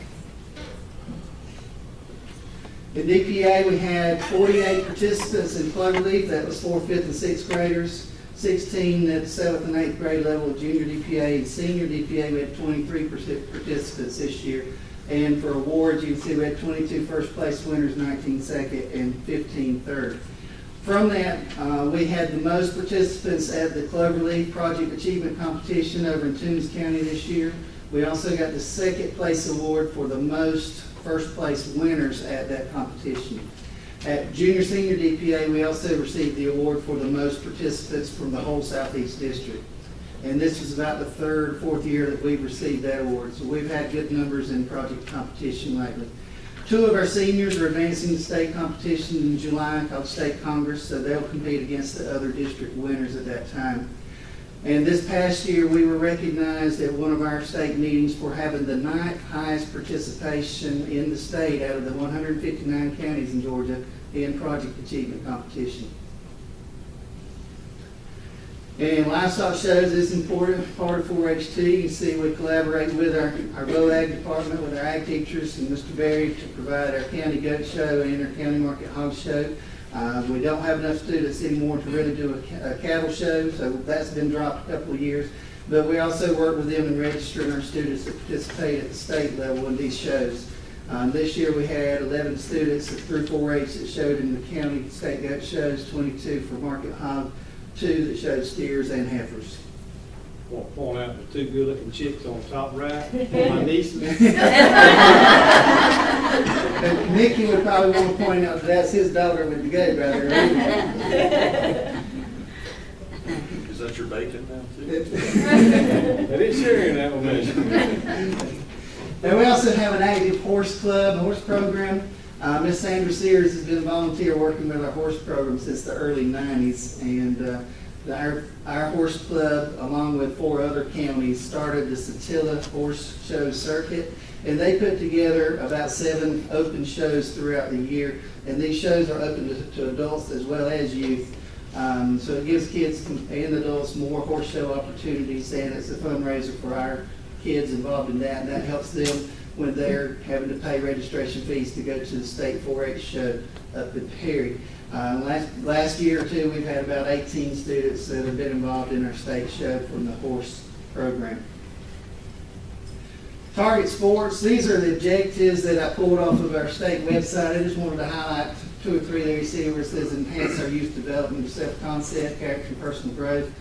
At DPA, we had 48 participants in Cloverleaf. That was for 5th and 6th graders. 16 at 7th and 8th grade level of junior DPA, and senior DPA, we had 23 participants this year. And for awards, you can see we had 22 first place winners, 19 second, and 15 third. From that, we had the most participants at the Cloverleaf Project Achievement Competition over in Toombs County this year. We also got the 2nd place award for the most first place winners at that competition. At junior senior DPA, we also received the award for the most participants from the whole Southeast District. And this is about the 3rd, 4th year that we've received that award. So we've had good numbers in project competition lately. 2 of our seniors are advancing to state competition in July called State Congress, so they'll compete against the other district winners at that time. And this past year, we were recognized at one of our state meetings for having the 9th highest participation in the state out of the 159 counties in Georgia in project achievement competition. And livestock shows is an important part of 4-H too. You can see we collaborate with our BOE department, with our ag teachers and Mr. Berry to provide our county goat show and our county market hog show. We don't have enough students anymore to really do a cattle show, so that's been dropped a couple of years. But we also work with them in registering our students that participate at the state level in these shows. This year we had 11 students through 4-H that showed in the county state goat shows, 22 for market hog, 2 that showed steers and heifers. I want to point out the 2 good-looking chicks on top right, my nieces. Nikki would probably want to point out that that's his daughter with the goat right there. Is that your bacon now, too? They didn't share that with me. And we also have an active horse club, a horse program. Miss Sandra Sears has been a volunteer working with our horse program since the early 90s. And our horse club, along with 4 other counties, started the Satilla Horse Show Circuit. And they put together about 7 open shows throughout the year. And these shows are open to adults as well as youth. So it gives kids and adults more horse show opportunities, and it's a fundraiser for our kids involved in that. And that helps them when they're having to pay registration fees to go to the state 4-H show up in Perry. Last year or 2, we've had about 18 students that have been involved in our state show from the horse program. Target Sports, these are the objectives that I pulled off of our state website. I just wanted to highlight 2 or 3 that you see where it says enhance our youth development, self-concept, character, and personal growth.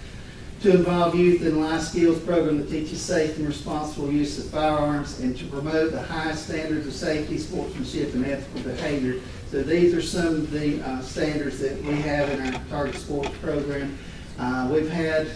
To involve youth in life skills program that teaches safe and responsible use of firearms, and to promote the highest standards of safety, sportsmanship, and ethical behavior. So these are some of the standards that we have in our Target Sports program. We've had,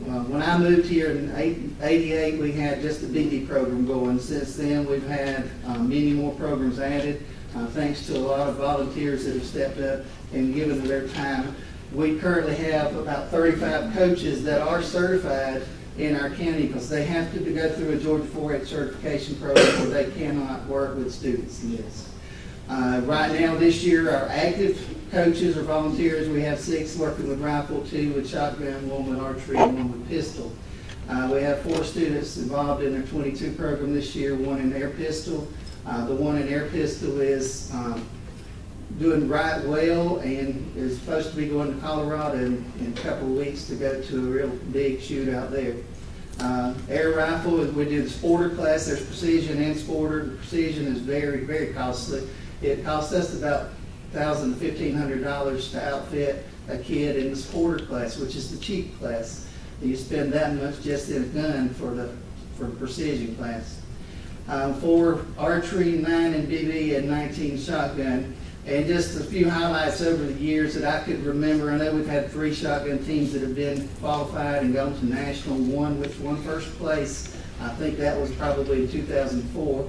when I moved here in '88, we had just the BB program going. Since then, we've had many more programs added, thanks to a lot of volunteers that have stepped up and given their time. We currently have about 35 coaches that are certified in our county because they have to go through a Georgia 4-H certification program or they cannot work with students in this. Right now, this year, our active coaches or volunteers, we have 6 working with rifle, 2 with shotgun, 1 with archery, and 1 with pistol. We have 4 students involved in our 22 program this year, 1 in air pistol. The 1 in air pistol is doing right well and is supposed to be going to Colorado in a couple of weeks to go to a real big shootout there. Air rifle, we do the sporter class. There's precision and sporter. The precision is very, very costly. It costs us about $1,000 to $1,500 to outfit a kid in the sporter class, which is the cheap class. You spend that much just in a gun for the precision class. For archery, 9 in BB and 19 shotgun. And just a few highlights over the years that I could remember. I know we've had 3 shotgun teams that have been qualified and gone to national, 1 which won first place. I think that was probably in 2004.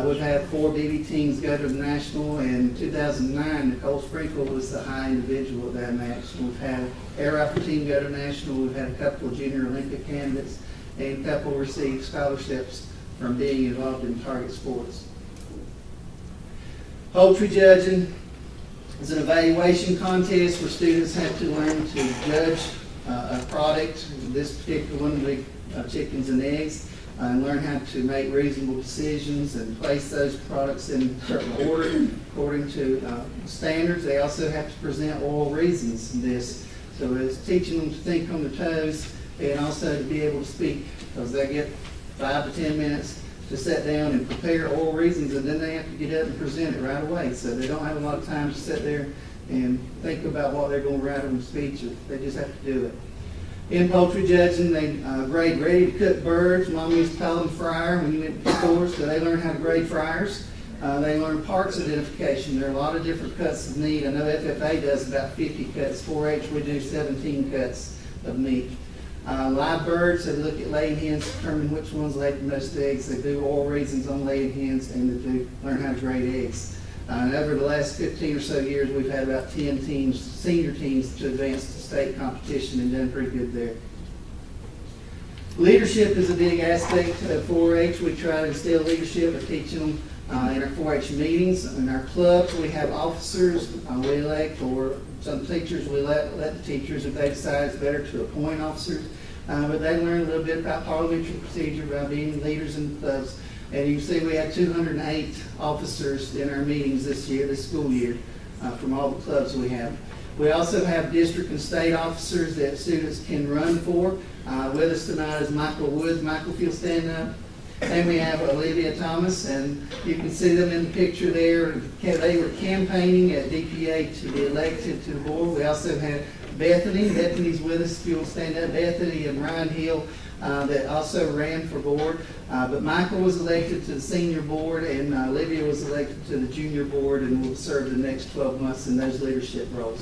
We've had 4 BB teams go to the national, and in 2009, Nicole Sprinkle was the high individual at that match. We've had an air rifle team go to national. We've had a couple of junior Olympic candidates, and a couple received scholarships from being involved in Target Sports. Poultry judging is an evaluation contest where students have to learn to judge a product. This particular one will be chickens and eggs, and learn how to make reasonable decisions and place those products in certain order according to standards. They also have to present oral reasons in this. So it's teaching them to think on their toes and also to be able to speak, because they get 5 to 10 minutes to sit down and prepare oral reasons, and then they have to get up and present it right away. So they don't have a lot of time to sit there and think about what they're going to write on the speech. They just have to do it. In poultry judging, they grade ready-to-cook birds. Mom used to call them fryer when you went to the stores, so they learn how to grade fryers. They learn parts identification. There are a lot of different cuts of meat. I know FFA does about 50 cuts. 4-H, we do 17 cuts of meat. Live birds, they look at laying hens, determine which ones lay the most eggs. They do oral reasons on laying hens, and they do learn how to grade eggs. And over the last 15 or so years, we've had about 10 teams, senior teams, to advance to state competition and done pretty good there. Leadership is a big aspect of 4-H. We try to instill leadership by teaching them in our 4-H meetings. In our clubs, we have officers we elect, or some teachers we let the teachers, if they decide it's better to appoint officers. But they learn a little bit about parliamentary procedure, about being leaders in the clubs. And you can see we had 208 officers in our meetings this school year, from all the clubs we have. We also have district and state officers that students can run for. With us tonight is Michael Woods. Michael, if you'll stand up. And we have Olivia Thomas, and you can see them in the picture there. They were campaigning at DPA to be elected to the board. We also have Bethany. Bethany's with us, if you'll stand up. Bethany and Ryan Hill that also ran for board. But Michael was elected to the senior board, and Olivia was elected to the junior board, and will serve the next 12 months in those leadership roles.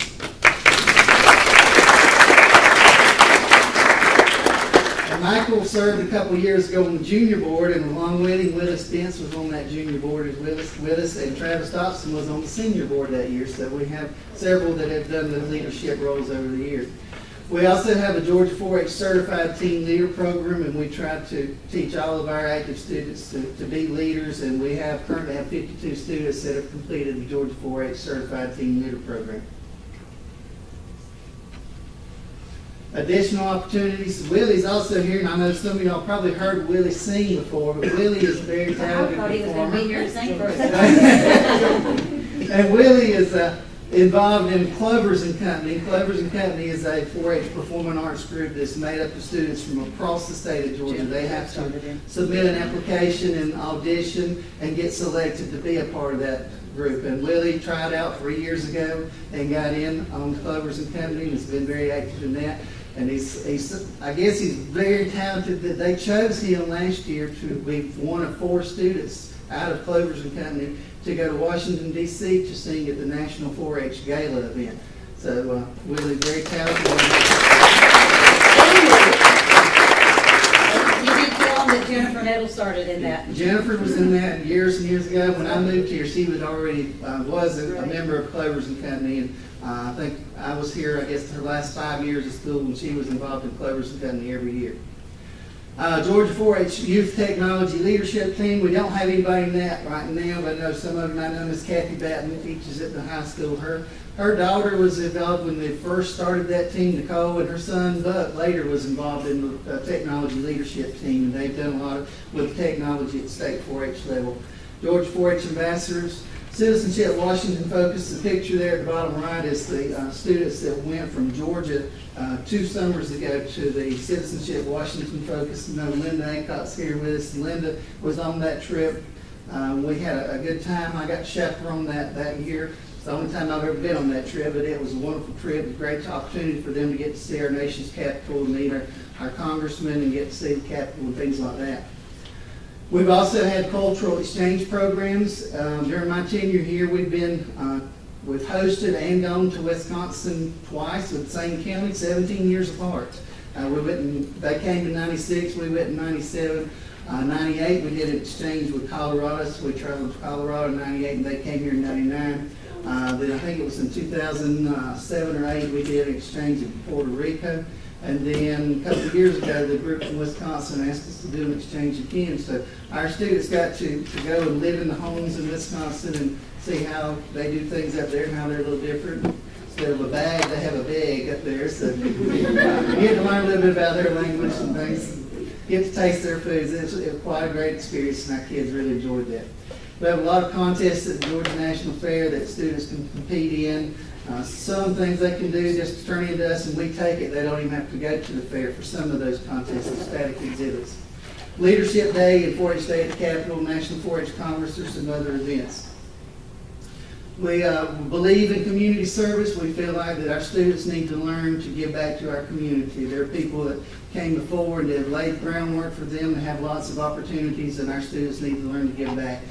Michael served a couple years ago on the junior board, and along with him, Willis Spence was on that junior board with us, and Travis Dobson was on the senior board that year. So we have several that have done the leadership roles over the years. We also have a Georgia 4-H certified team leader program, and we try to teach all of our active students to be leaders, and we currently have 52 students that have completed the Georgia 4-H certified team leader program. Additional opportunities. Willie's also here, and I know some of y'all probably heard Willie sing before, but Willie is a very talented performer. I thought he was going to be here to sing for us. And Willie involved in Clovers and Company. Clovers and Company is a 4-H performing arts group that's made up of students from across the state of Georgia. They have to submit an application and audition and get selected to be a part of that group. And Willie tried out 3 years ago and got in on Clovers and Company and has been very active in that. And I guess he's very talented that they chose him last year to be one of 4 students out of Clovers and Company to go to Washington, D.C. to sing at the National 4-H Gala event. So Willie, very talented. You did tell them that Jennifer Nettle started in that. Jennifer was in that years and years ago. When I moved here, she was already was a member of Clovers and Company, and I think I was here, I guess, her last 5 years of school when she was involved in Clovers and Company every year. Georgia 4-H Youth Technology Leadership Team. We don't have anybody in that right now, but I know some of them. I know Miss Kathy Batten, who teaches at the high school. Her daughter was involved when they first started that team, Nicole, and her son Buck later was involved in the technology leadership team, and they've done a lot with technology at state 4-H level. Georgia 4-H Ambassadors. Citizenship Washington Focus. The picture there at the bottom right is the students that went from Georgia 2 summers ago to the Citizenship Washington Focus. You know, Linda Acott's here with us. Linda was on that trip. We had a good time. I got to chaperone that year. It's the only time I've ever been on that trip, but it was a wonderful trip. A great opportunity for them to get to see our nation's capital and meet our congressmen and get to see the Capitol and things like that. We've also had cultural exchange programs. During my tenure here, we've hosted and gone to Wisconsin twice with the same county, 17 years apart. They came in 96, we went in 97. 98, we did an exchange with Colorado, so we traveled to Colorado in 98, and they came here in 99. Then I think it was in 2007 or 8, we did an exchange in Puerto Rico. And then a couple of years ago, the group from Wisconsin asked us to do an exchange again. So our students got to go and live in the homes in Wisconsin and see how they do things up there and how they're a little different. Instead of a bag, they have a bag up there. So you get to learn a little bit about their language and things. Get to taste their foods. It was quite a great experience, and our kids really enjoyed that. We have a lot of contests at the Georgia National Fair that students can compete in. Some things they can do just turn into us and we take it. They don't even have to go to the fair for some of those contests and static exhibits. Leadership Day and 4-H Day at the Capitol, National 4-H Congress, or some other events. We believe in community service. We feel like that our students need to learn to give back to our community. There are people that came before and have laid groundwork for them to have lots of opportunities, and our students need to learn to give back.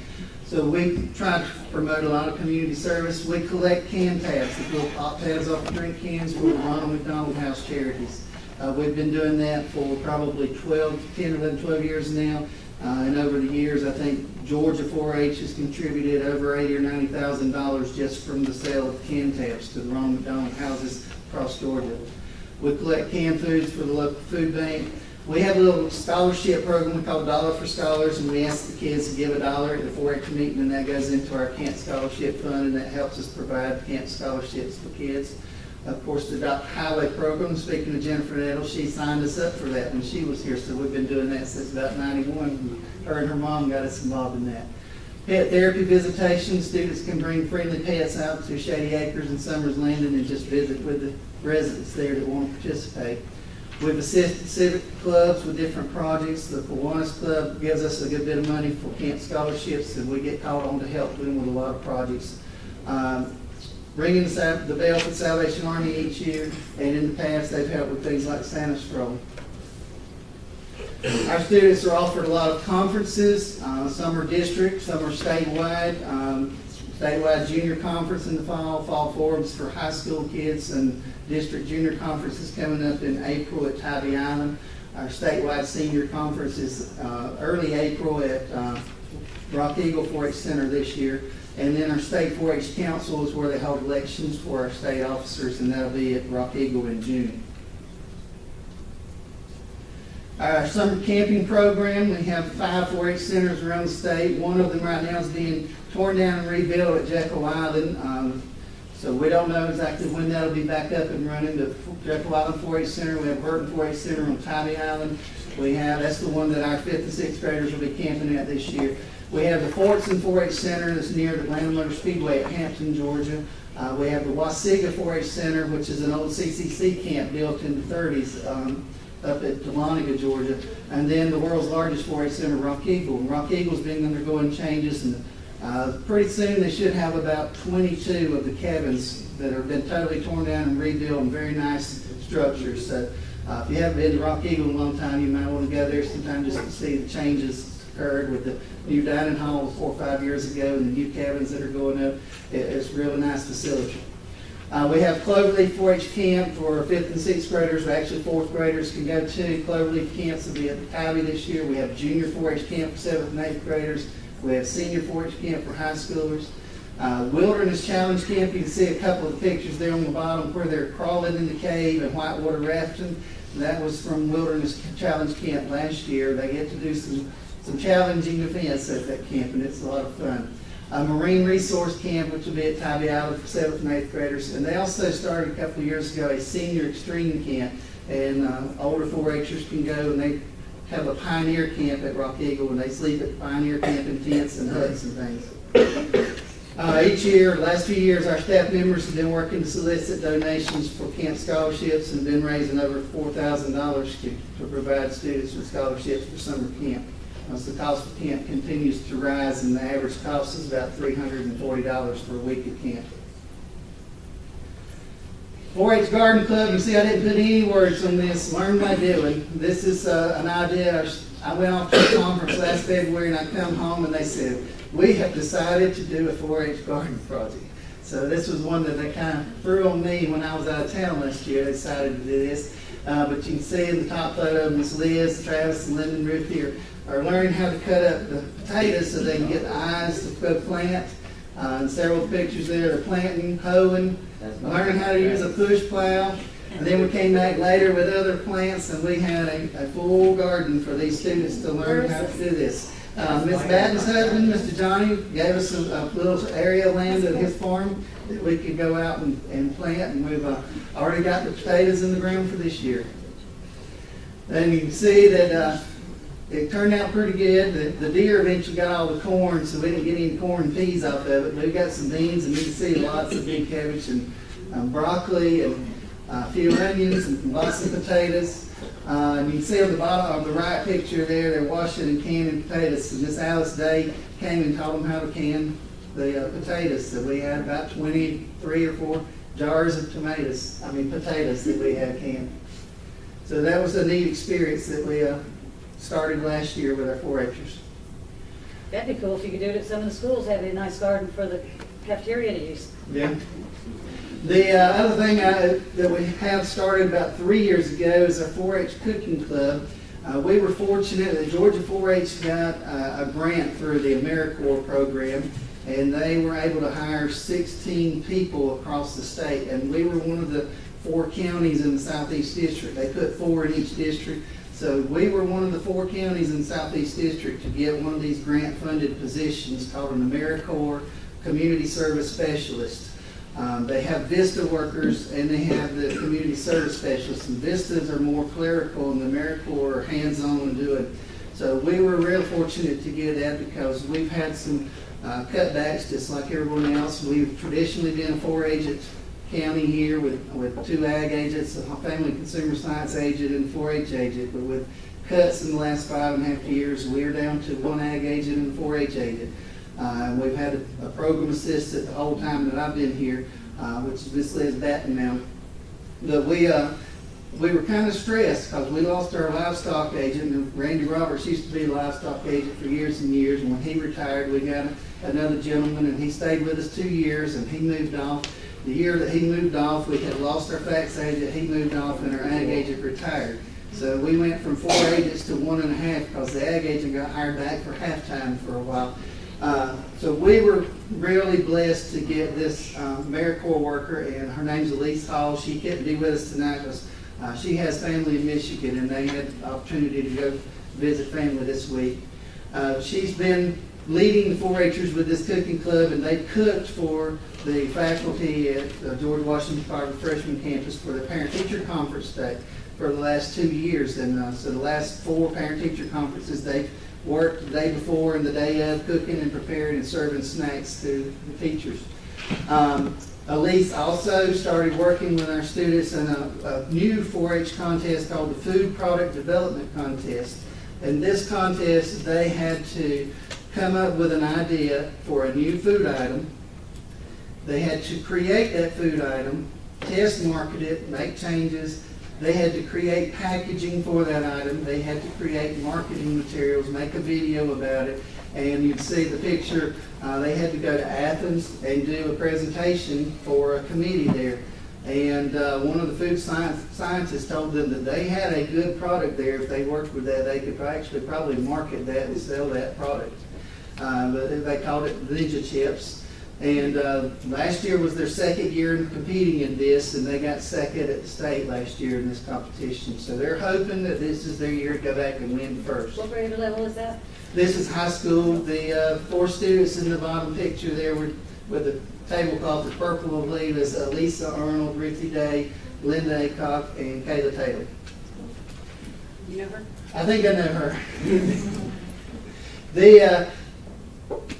So we try to promote a lot of community service. We collect can tabs, the little pop tabs off the drink cans for the Ronald McDonald House charities. We've been doing that for probably 10 or 12 years now. And over the years, I think Georgia 4-H has contributed over $80,000 or $90,000 just from the sale of can tabs to the Ronald McDonald houses across Georgia. We collect canned foods for the local food bank. We have a little scholarship program we call Dollar for Scholars, and we ask the kids to give $1 at the 4-H meeting, and that goes into our Kent Scholarship Fund, and that helps us provide Kent scholarships for kids. Of course, the Adopt Highway program, speaking of Jennifer Nettle, she signed us up for that when she was here, so we've been doing that since about 91. Her and her mom got us involved in that. Pet therapy visitations, students can bring friendly pets out to Shady Acres and Summers Landing and just visit with the residents there that want to participate. We've assisted civic clubs with different projects. The Kiwanis Club gives us a good bit of money for camp scholarships, and we get called on to help them with a lot of projects. Ringing the bell for the Salvation Army each year, and in the past they've helped with things like Santa Stroll. Our students are offered a lot of conferences. Some are district, some are statewide. Statewide junior conference in the fall forums for high school kids, and district junior conference is coming up in April at Tybee Island. Our statewide senior conference is early April at Rock Eagle 4-H Center this year. And then our state 4-H council is where they hold elections for our state officers, and that'll be at Rock Eagle in June. Our summer camping program, we have 5 4-H centers around the state. One of them right now is being torn down and rebuilt at Jekyll Island. So we don't know exactly when that'll be back up and running. The Jekyll Island 4-H Center, we have Burton 4-H Center on Tybee Island. That's the one that our 5th and 6th graders will be camping at this year. We have the Fortson 4-H Center that's near the Atlanta Motor Speedway at Hampton, Georgia. We have the Wasiga 4-H Center, which is an old CCC camp built in the 30s up at Dahlonega, Georgia. And then the world's largest 4-H center, Rock Eagle. And Rock Eagle's been undergoing changes, and pretty soon they should have about 22 of the cabins that have been totally torn down and rebuilt in very nice structures. So if you haven't been to Rock Eagle in a long time, you might want to go there sometime just to see the changes occurred with the new dining hall 4 or 5 years ago and the new cabins that are going up. It's a really nice facility. We have Cloverleaf 4-H camp for 5th and 6th graders. Actually, 4th graders can go to Cloverleaf camps. Will be at the County this year. We have junior 4-H camp for 7th and 8th graders. We have senior 4-H camp for high schoolers. Wilderness Challenge Camp, you can see a couple of pictures there on the bottom where they're crawling in the cave and whitewater rafting. That was from Wilderness Challenge Camp last year. They get to do some challenging events at that camp, and it's a lot of fun. Marine Resource Camp, which will be at Tybee Island for 7th and 8th graders. And they also started a couple of years ago a senior extreme camp, and older 4-Hers can go, and they have a pioneer camp at Rock Eagle, and they sleep at pioneer camp in tents and huts and things. Each year, the last few years, our staff members have been working to solicit donations for camp scholarships and been raising over $4,000 to provide students with scholarships for summer camp. As the cost of camp continues to rise, and the average cost is about $340 for a week at camp. 4-H Garden Club, you see I didn't put any words on this, learn by doing. This is an idea. I went off to a conference last February and I come home and they said, we have decided to do a 4-H garden project. So this was one that they kind of threw on me when I was out of town last year. They decided to do this. But you can see in the top photo, Miss Liz, Travis, and Lyndon Ruth here are learning how to cut up the potatoes so they can get the eyes to go plant. And several pictures there, they're planting, hoeing, learning how to use a push plow. And then we came back later with other plants, and we had a full garden for these students to learn how to do this. Miss Batten's husband, Mr. Johnny, gave us a little area of land at his farm that we could go out and plant, and we've already got the potatoes in the ground for this year. And you can see that it turned out pretty good. The deer eventually got all the corn, so we didn't get any corn and peas off of it. But we got some beans, and you can see lots of big cabbage and broccoli and a few onions and lots of potatoes. And you can see on the bottom of the right picture there, they're washing and canning potatoes. And Miss Alice Day came and taught them how to can the potatoes. So we had about 23 or 4 jars of potatoes that we had canned. So that was a neat experience that we started last year with our 4-Hers. That'd be cool if you could do it at some of the schools, have a nice garden for the cafeteria to use. Yeah. The other thing that we have started about 3 years ago is our 4-H cooking club. We were fortunate that Georgia 4-H got a grant through the AmeriCorps program, and they were able to hire 16 people across the state, and we were one of the 4 counties in the Southeast District. They put 4 in each district. So we were one of the 4 counties in the Southeast District to get one of these grant-funded positions called an AmeriCorps Community Service Specialist. They have VISTA workers and they have the community service specialists. And VISTAs are more clerical and the AmeriCorps are hands-on and do it. So we were real fortunate to get that because we've had some cutbacks just like everyone else. We've traditionally been a 4-agent county here with 2 ag agents, a family consumer science agent and 4-H agent. But with cuts in the last 5.5 years, we're down to 1 ag agent and a 4-H agent. We've had a program assistant the whole time that I've been here, which is Miss Liz Batten now. But we were kind of stressed because we lost our livestock agent. And Randy Roberts used to be a livestock agent for years and years. And when he retired, we got another gentleman, and he stayed with us 2 years, and he moved off. The year that he moved off, we had lost our fax agent. He moved off, and our ag agent retired. So we went from 4 agents to 1.5 because the ag agent got hired back for half-time for a while. So we were really blessed to get this AmeriCorps worker, and her name's Elise Hall. She couldn't be with us tonight because she has family in Michigan, and they had the opportunity to go visit family this week. She's been leading the 4-Hers with this cooking club, and they cooked for the faculty at George Washington Carver Freshman Campus for the Parent-Teacher Conference Day for the last 2 years. And so the last 4 parent-teacher conferences, they've worked the day before and the day of cooking and preparing and serving snacks to the teachers. Elise also started working with our students in a new 4-H contest called the Food Product Development Contest. In this contest, they had to come up with an idea for a new food item. They had to create that food item, test market it, make changes. They had to create packaging for that item. They had to create marketing materials, make a video about it. And you'd see the picture, they had to go to Athens and do a presentation for a committee there. And one of the food scientists told them that they had a good product there. If they worked with that, they could actually probably market that and sell that product. But they called it Ninja Chips. And last year was their second year in competing in this, and they got second at the state last year in this competition. So they're hoping that this is their year to go back and win first. What grade level is that? This is high school. The 4 students in the bottom picture there with the tablecloth is purple, I believe, is Lisa Arnold, Ruthie Day, Linda Aycock, and Kayla Taylor. You know her? I think I know her.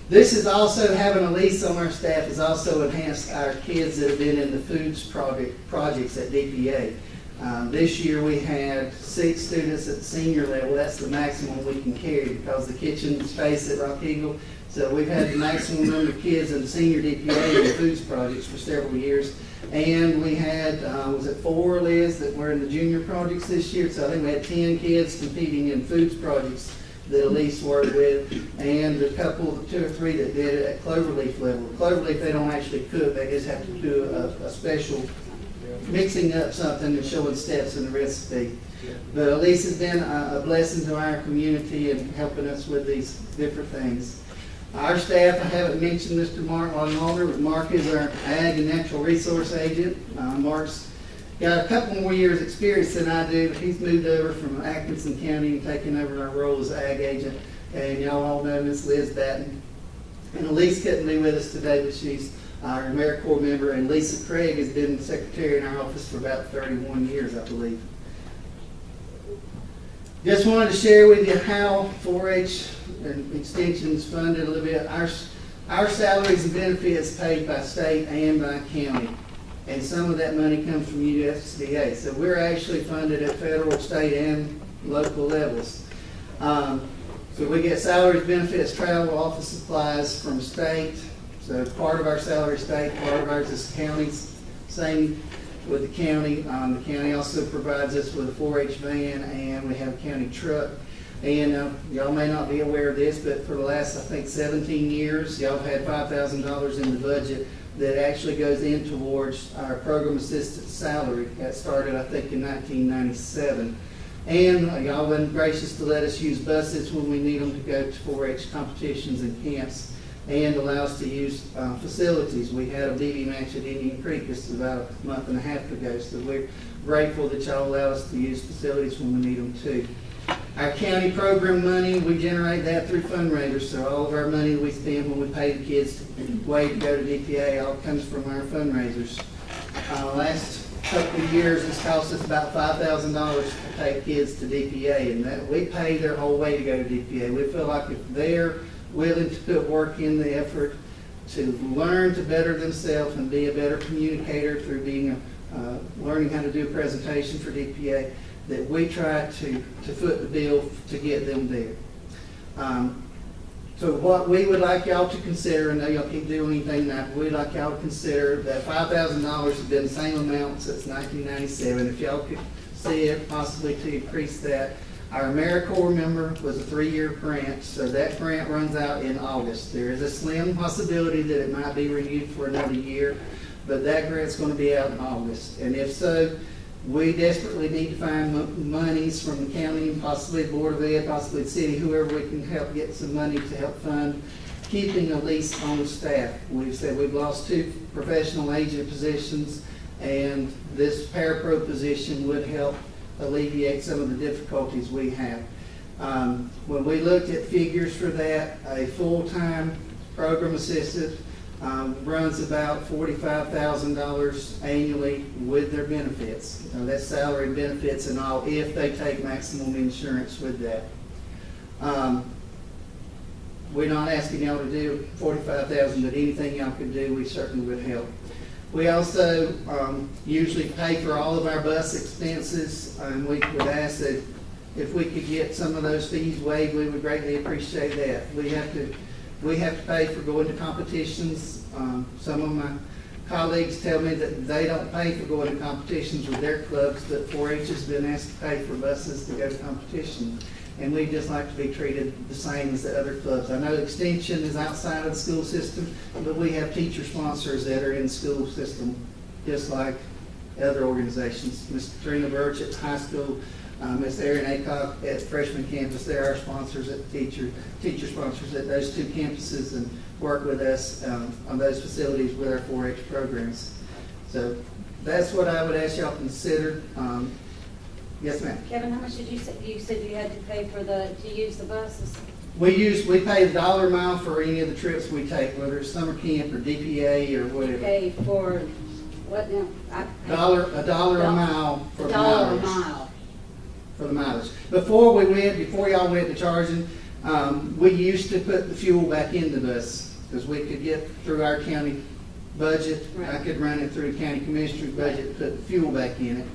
This is also, having Elise on our staff has also enhanced our kids that have been in the foods projects at DPA. This year we had 6 students at the senior level. That's the maximum we can carry because the kitchen space at Rock Eagle. So we've had the maximum number of kids in the senior DPA in the foods projects for several years. And we had, was it 4, Liz, that were in the junior projects this year? So I think we had 10 kids competing in foods projects that Elise worked with, and a couple, 2 or 3 that did it at Cloverleaf level. Cloverleaf, they don't actually cook, they just have to do a special mixing up something and showing steps in the recipe. But Elise has been a blessing to our community and helping us with these different things. Our staff, I haven't mentioned Mr. Mark longer, but Mark is our Ag and Natural Resource Agent. Mark's got a couple more years experience than I do, but he's moved over from Atkinson County and taken over our role as Ag Agent. And y'all all know Miss Liz Batten. And Elise couldn't be with us today, but she's our AmeriCorps member. And Lisa Craig has been secretary in our office for about 31 years, I believe. Just wanted to share with you how 4-H and Extension's funded a little bit. Our salaries and benefits paid by state and by county. And some of that money comes from USDA. So we're actually funded at federal, state, and local levels. So we get salaries, benefits, travel, office supplies from state. So part of our salary state, part of ours is counties. Same with the county. The county also provides us with a 4-H van, and we have a county truck. And y'all may not be aware of this, but for the last, I think, 17 years, y'all have had $5,000 in the budget that actually goes in towards our program assistant salary. That started, I think, in 1997. And y'all been gracious to let us use buses when we need them to go to 4-H competitions and camps, and allow us to use facilities. We had a BB match at Indian Creek just about a month and a half ago, so we're grateful that y'all allow us to use facilities when we need them too. Our county program money, we generate that through fundraisers, so all of our money we spend when we pay the kids to wait to go to DPA all comes from our fundraisers. Last couple of years, it's cost us about $5,000 to take kids to DPA, and that we pay their whole way to go to DPA. We feel like if they're willing to put work in the effort to learn to better themselves and be a better communicator through being learning how to do a presentation for DPA, that we try to foot the bill to get them there. So what we would like y'all to consider, I know y'all keep doing anything now, but we'd like y'all to consider that $5,000 has been the same amount since 1997. If y'all could see it possibly to increase that. Our AmeriCorps member was a 3-year grant, so that grant runs out in August. There is a slim possibility that it might be renewed for another year, but that grant's going to be out in August. And if so, we desperately need to find monies from the county and possibly the Board of Ed, possibly the city, whoever we can help get some money to help fund keeping Elise on staff. We've said we've lost 2 professional agent positions, and this parapro position would help alleviate some of the difficulties we have. When we looked at figures for that, a full-time program assistant runs about $45,000 annually with their benefits. That's salary, benefits, and all, if they take maximum insurance with that. We're not asking y'all to do $45,000, but anything y'all could do, we certainly would help. We also usually pay for all of our bus expenses, and we would ask that if we could get some of those fees waived, we would greatly appreciate that. We have to pay for going to competitions. Some of my colleagues tell me that they don't pay for going to competitions with their clubs, but 4-H has been asked to pay for buses to go to competition. And we'd just like to be treated the same as the other clubs. I know Extension is outside of the school system, but we have teacher sponsors that are in the school system, just like other organizations. Ms. Trina Birch at high school, Ms. Erin Acock at freshman campus, they're our sponsors at teacher sponsors at those two campuses and work with us on those facilities with our 4-H programs. So that's what I would ask y'all to consider. Yes, ma'am. Kevin, how much did you say, you said you had to pay for to use the buses? We pay the dollar a mile for any of the trips we take, whether it's summer camp or DPA or whatever. Pay for what now? A dollar a mile for the $1 a mileage. mile. For the mileage. Before y'all went to charging, we used to put the fuel back in the bus, because we could get through our county budget. I could run it through the county commissioner's budget, put the fuel back in it.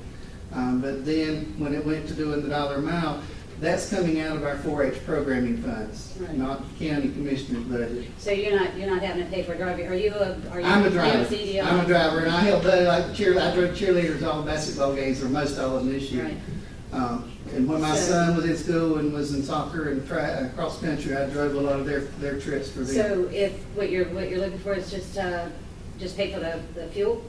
But then, when it went to doing the dollar a mile, that's coming out of our 4-H programming funds, not the county commissioner's budget. So you're not having to pay for driving, are you I'm a driver. CDL? I'm a driver, and I helped, I drove cheerleaders all basketball games, or most all of them this year. Right. And when my son was in school and was in soccer and cross country, I drove a lot of their trips for them. So if, what you're looking for is just pay for the fuel?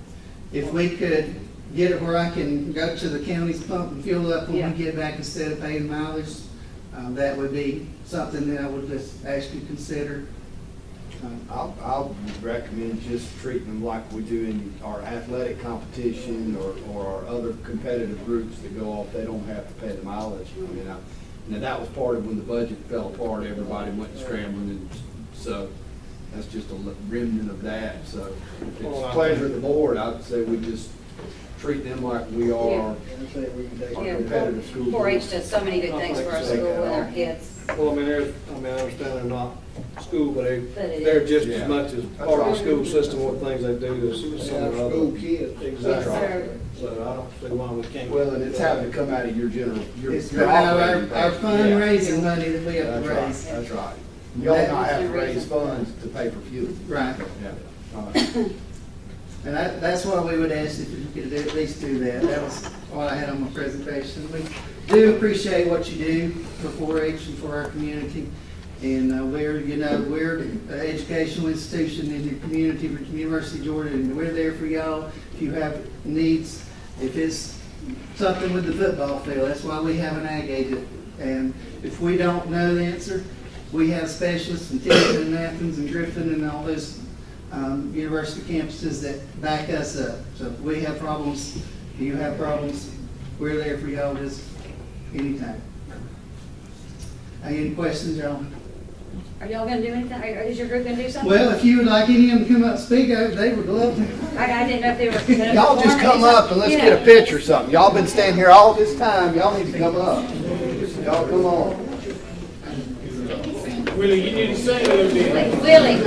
If we could get it where I can go to the county's pump and fuel up when we get back instead of paying mileage, that would be something that I would just ask you to consider. I'll recommend just treating them like we do in our athletic competition or our other competitive groups that go off. They don't have to pay the mileage. I mean, now that was part of when the budget fell apart, everybody went scrambling, and so that's just a remnant of that. So if it's a pleasure of the board, I'd say we just treat them like we are our competitive school. 4-H does so many good things for our school and our kids. Well, I understand they're not school, but they're just as much as part of the school system, what things they do as some of the other. School kids. Exactly. So I don't see why we can't. Well, and it's having to come out of your It's our fundraising money that we have to raise. That's right. Y'all not have to raise funds to pay for fuel. Right. Yeah. All right. And that's why we would ask if you could at least do that. That was what I had on my presentation. We do appreciate what you do for 4-H and for our community. And we're an educational institution in your community, for University of Georgia, and we're there for y'all if you have needs. If it's something with the football field, that's why we have an ag agent. And if we don't know the answer, we have specialists in Tipton and Athens and Griffin and all those university campuses that back us up. So if we have problems, if you have problems, we're there for y'all just anytime. Any questions, y'all? Are y'all gonna do anything? Is your group gonna do something? Well, if you would like any of them to come up and speak, they would love to. I didn't know if they were gonna. Y'all just come up and let's get a picture or something. Y'all been standing here all this time. Y'all need to come up. Y'all come on. Willie, you need to sing a little bit. Willie,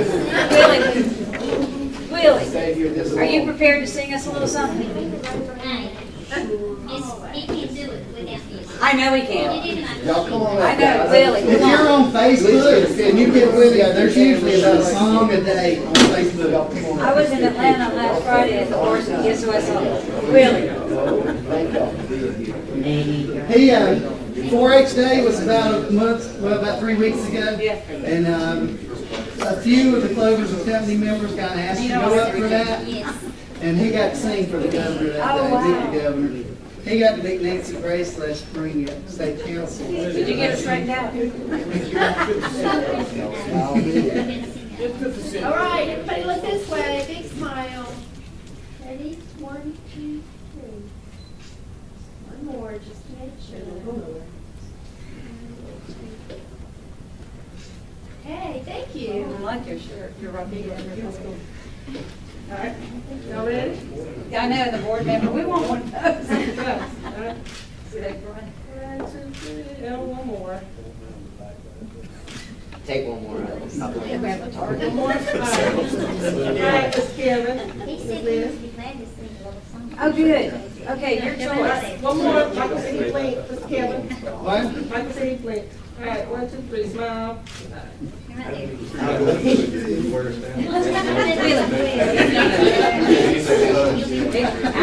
are you prepared to sing us a little something? He can do it without music. I know he can. Y'all come on up. I know, Willie. If you're on Facebook and you get Willie, there's usually about a song a day on Facebook. I was in Atlanta last Friday at the horse, and guess who I saw? Willie. He, 4-H Day was about a month, about 3 weeks ago. Yeah. And a few of the Clovers and company members got asked to go up for that. Yes. And he got to sing for the governor that day, meet the governor. He got to meet Nancy Grace last spring at state council. Did you get it straightened out? All right, everybody look this way, big smile. Ready? 1, 2, 3. One more, just to make sure. Okay, thank you. I like your shirt. You're right there. All right. Y'all ready? I know, the board member, we want one of those. All right. See that, Brian? 1, 2, 3, one more. Take one more. We have a target. One more. All right, Miss Kevin. He said Liz. he Oh, good. Okay, your choice. One more, Michael City Flint, Mr. Kevin. What? Michael City Flint. All right, 1, 2, 3, smile. I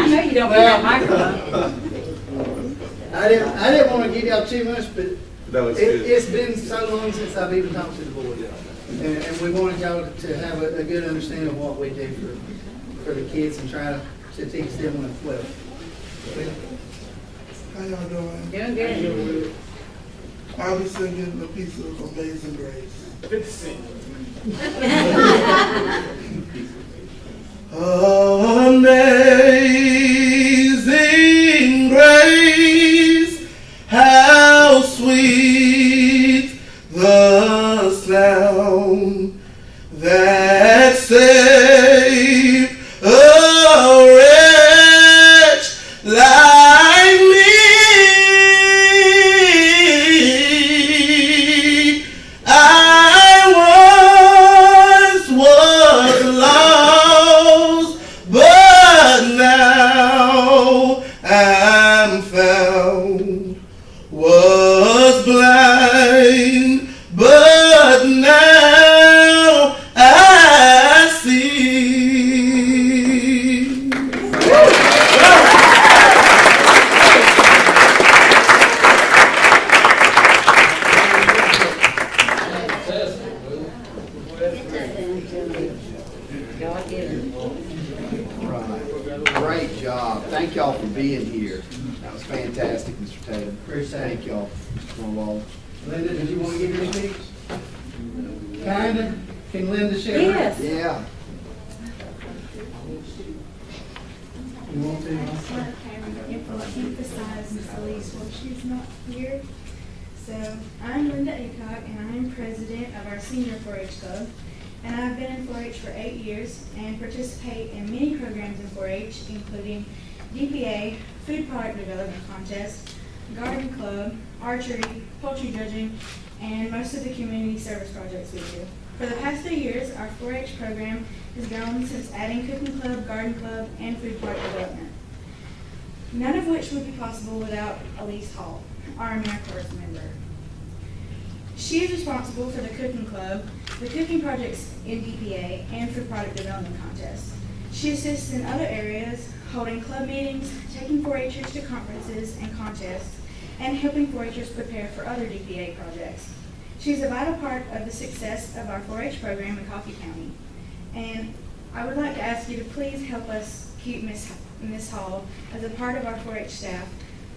know you don't need that microphone. I didn't want to give y'all too much, but No, it's good. it's been so long since I've even talked to the board. And we wanted y'all to have a good understanding of what we do for the kids and try to teach them well. How y'all doing? Doing good. I'll be singing a piece of Amazing Grace. 50 Cent. Amazing grace, how sweet the sound that saved a wretch like me. I once was lost, but now I'm found. Was blind, but now I see. Great job. Thank y'all for being here. That was fantastic, Mr. Tatum. Appreciate it. Thank y'all, Mr. Cornwall. Linda, did you want to give your speech? Kinda. Can Linda share? Yes. Yeah. You want to? Emphasize Miss Elise while she's not here. So I'm Linda Acock, and I'm president of our senior 4-H club. And I've been in 4-H for 8 years and participate in many programs in 4-H, including DPA, food product development contest, garden club, archery, poultry judging, and most of the community service projects we do. For the past 3 years, our 4-H program has grown since adding cooking club, garden club, and food product development. None of which would be possible without Elise Hall, our AmeriCorps member. She is responsible for the cooking club, the cooking projects in DPA, and food product development contests. She assists in other areas, holding club meetings, taking 4-Hers to conferences and contests, and helping 4-Hers prepare for other DPA projects. She is a vital part of the success of our 4-H program in Coffee County. And I would like to ask you to please help us keep Miss Hall as a part of our 4-H staff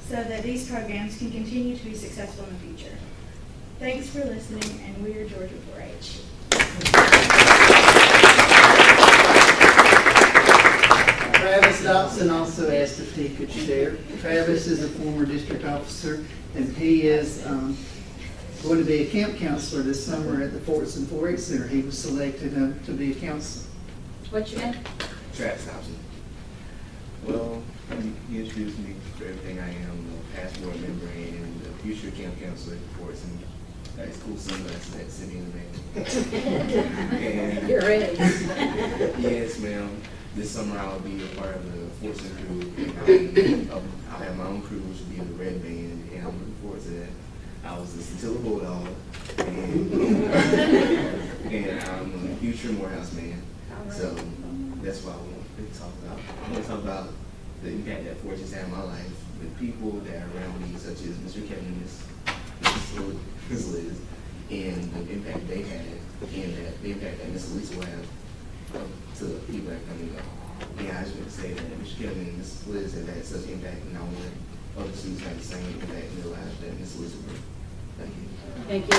so that these programs can continue to be successful in the future. Thanks for listening, and we are Georgia 4-H. Travis Dobson also asked if he could share. Travis is a former district officer, and he is going to be a camp counselor this summer at the Fortson 4-H Center. He was selected to be a counselor. What's your name? Travis Thompson. Well, he introduced me for everything I am, a past board member and a future camp counselor at Fortson. That's cool sunglasses that city in the man. You're ready. Yes, ma'am. This summer I'll be a part of the Fortson crew. I'll have my own crew, which will be in the red band, and I'm looking forward to that. I was the Satilla Bulldog, and I'm a future Morehouse man. So that's what I want to talk about. I want to talk about the impact that Fortune's had in my life with people that are around me, such as Mr. Kevin and Ms. Liz, and the impact they had, and the impact that Ms. Elise will have to the people that are coming up. Yeah, I just want to say that Mr. Kevin and Ms. Liz have had such impact, and I want other students to have the same impact in their lives that Ms. Liz will. Thank you. Thank you.